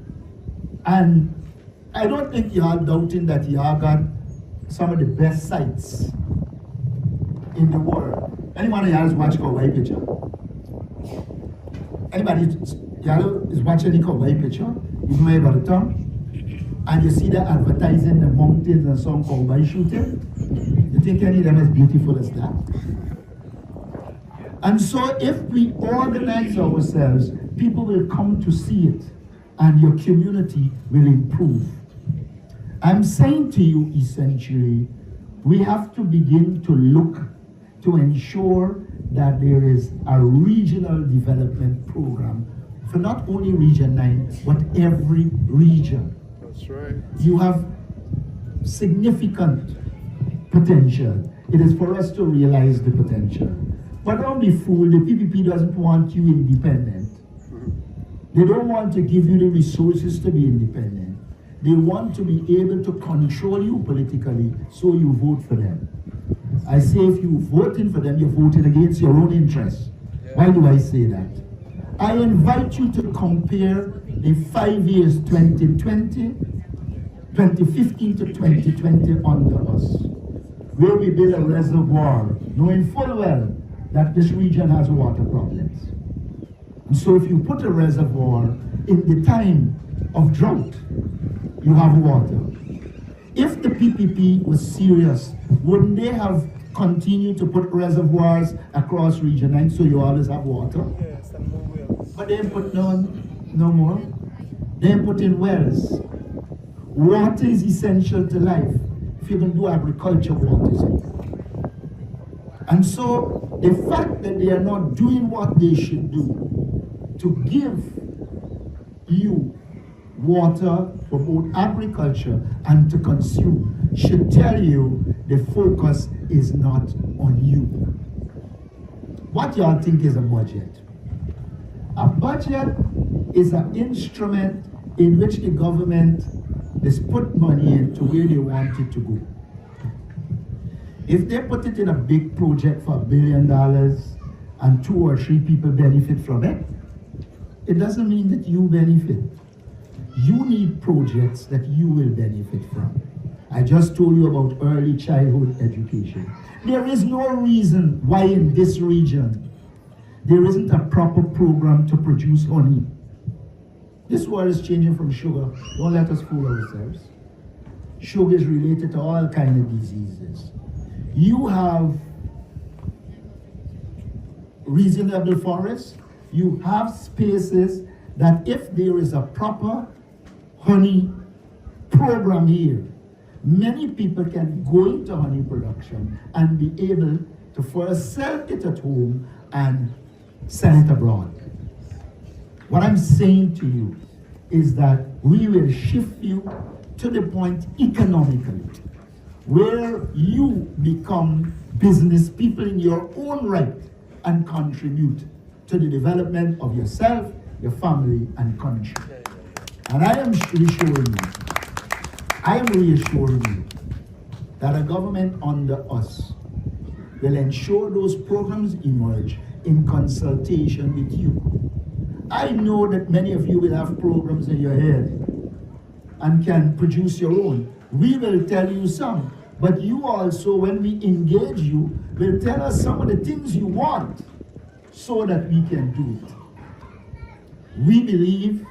and I don't think you are doubting that you have got some of the best sites in the world. Anyone here has watched Kauai picture? Anybody is watching the Kauai picture? You know about the tongue? And you see the advertising the mountains and some Kauai shooting? You think any of them as beautiful as that? And so if we organize ourselves, people will come to see it and your community will improve. I'm saying to you essentially, we have to begin to look to ensure that there is a regional development program for not only Region 9, but every region. That's right. You have significant potential. It is for us to realize the potential. But don't be fooled, the PPP doesn't want you independent. They don't want to give you the resources to be independent. They want to be able to control you politically, so you vote for them. I say if you're voting for them, you're voting against your own interests. Why do I say that? I invite you to compare the 5 years 2015 to 2020 under us, where we built a reservoir, knowing full well that this region has water problems. And so if you put a reservoir in the time of drought, you have water. If the PPP was serious, wouldn't they have continued to put reservoirs across Region 9 so you always have water? Yes, and more wells. But they put no more. They put in wells. Water is essential to life. If you can do agriculture, water is important. And so the fact that they are not doing what they should do to give you water for both agriculture and to consume should tell you the focus is not on you. What y'all think is a budget? A budget is an instrument in which the government is put money into where they want it to go. If they put it in a big project for $1 billion and 2 or 3 people benefit from it, it doesn't mean that you benefit. You need projects that you will benefit from. I just told you about early childhood education. There is no reason why in this region there isn't a proper program to produce honey. This world is changing from sugar. Don't let us fool ourselves. Sugar is related to all kinds of diseases. You have reasonable forests. You have spaces that if there is a proper honey program here, many people can go into honey production and be able to first sell it at home and sell it abroad. What I'm saying to you is that we will shift you to the point economically where you become business people in your own right and contribute to the development of yourself, your family, and country. And I am reassuring you that a government under us will ensure those programs emerge in consultation with you. I know that many of you will have programs in your head and can produce your own. We will tell you some, but you also, when we engage you, will tell us some of the things you want so that we can do it. We believe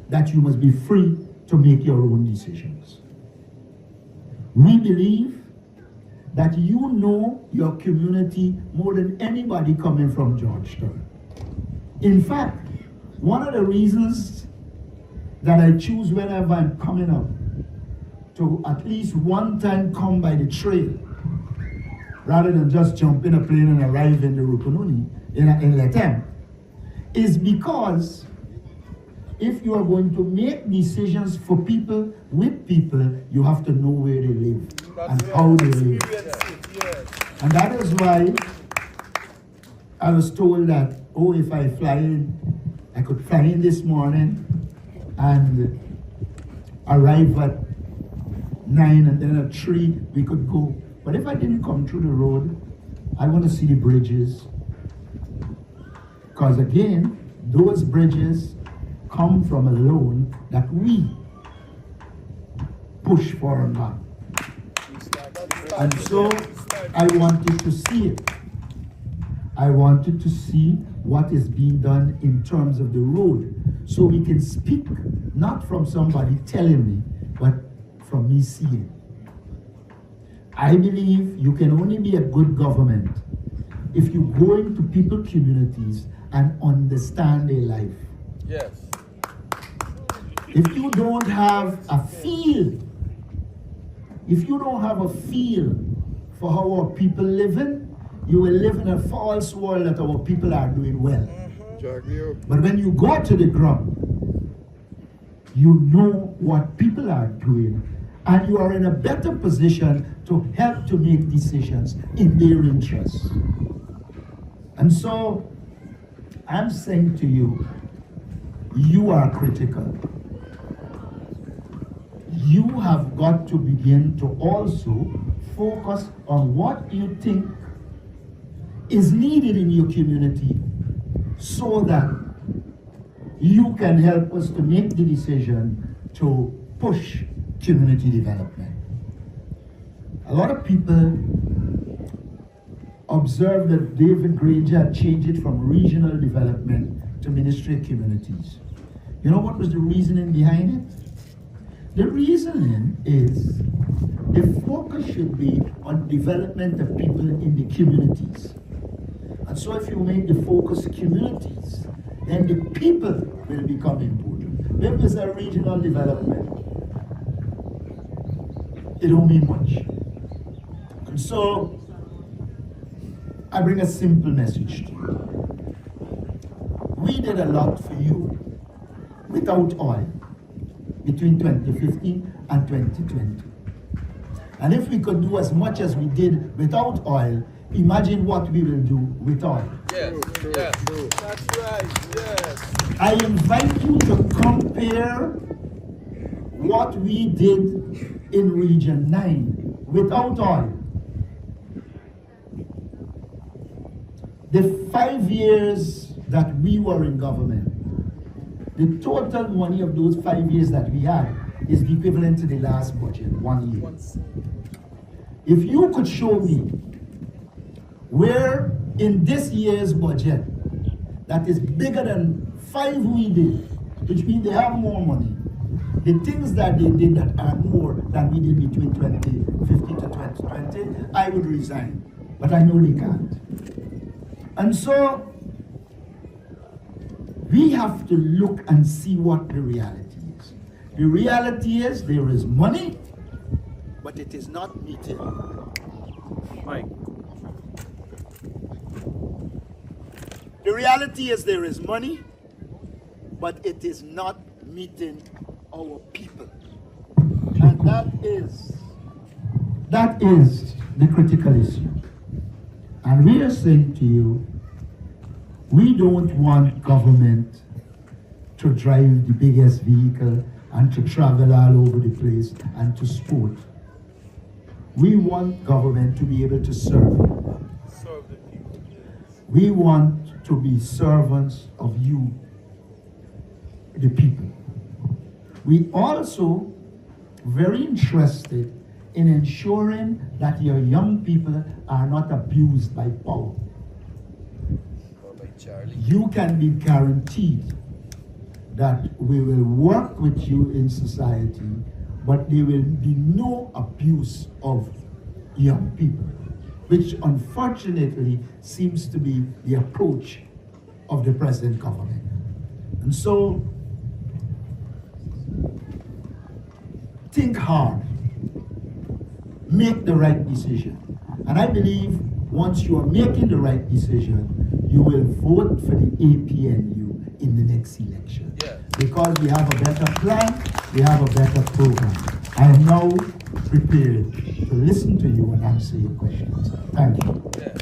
that you must be free to make your own decisions. We believe that you know your community more than anybody coming from Georgetown. In fact, one of the reasons that I choose whenever I'm coming up to at least one time come by the trail, rather than just jump in a plane and arrive in the Rupununi, in Letem, is because if you are going to make decisions for people, with people, you have to know where they live and how they live. And that is why I was told that, oh, if I fly in, I could fly in this morning and arrive at 9 and then at 3 we could go. But if I didn't come through the road, I want to see the bridges. Because again, those bridges come from a loan that we push for and got. And so I wanted to see it. I wanted to see what is being done in terms of the road, so we can speak not from somebody telling me, but from me seeing. I believe you can only be a good government if you go into people's communities and understand their life. Yes. If you don't have a feel, for how our people living, you will live in a false world that our people are doing well. But when you go to the ground, you know what people are doing and you are in a better position to help to make decisions in their interests. And so, I'm saying to you, you are critical. You have got to begin to also focus on what you think is needed in your community so that you can help us to make the decision to push community development. A lot of people observed that David Granger had changed it from regional development to Ministry of Communities. You know what was the reasoning behind it? The reasoning is the focus should be on development of people in the communities. And so if you make the focus communities, then the people will become important. If it's a regional development, it don't mean much. And so I bring a simple message to you. We did a lot for you without oil between 2015 and 2020. And if we could do as much as we did without oil, imagine what we will do with oil. Yes, yes, that's right, yes. I invite you to compare what we did in Region 9 without oil. The 5 years that we were in government, the total money of those 5 years that we had is the equivalent to the last budget, 1 year. If you could show me where in this year's budget that is bigger than 5 we did, which means they have more money, the things that they did that are more than we did between 2015 to 2020, I would resign. But I know they can't. And so, we have to look and see what the reality is. The reality is there is money, but it is not meeting. Mike. The reality is there is money, but it is not meeting our people. And that is the critical issue. And we are saying to you, we don't want government to drive the biggest vehicle and to travel all over the place and to sport. We want government to be able to serve you. Serve the people. We want to be servants of you, the people. We also very interested in ensuring that your young people are not abused by power. You can be guaranteed that we will work with you in society, but there will be no abuse of young people, which unfortunately seems to be the approach of the present government. And so, think hard, make the right decision. And I believe once you are making the right decision, you will vote for the APNU in the next election. Yeah. Because we have a better plan, we have a better program. I am now prepared to listen to you and answer your questions. Thank you. Yeah.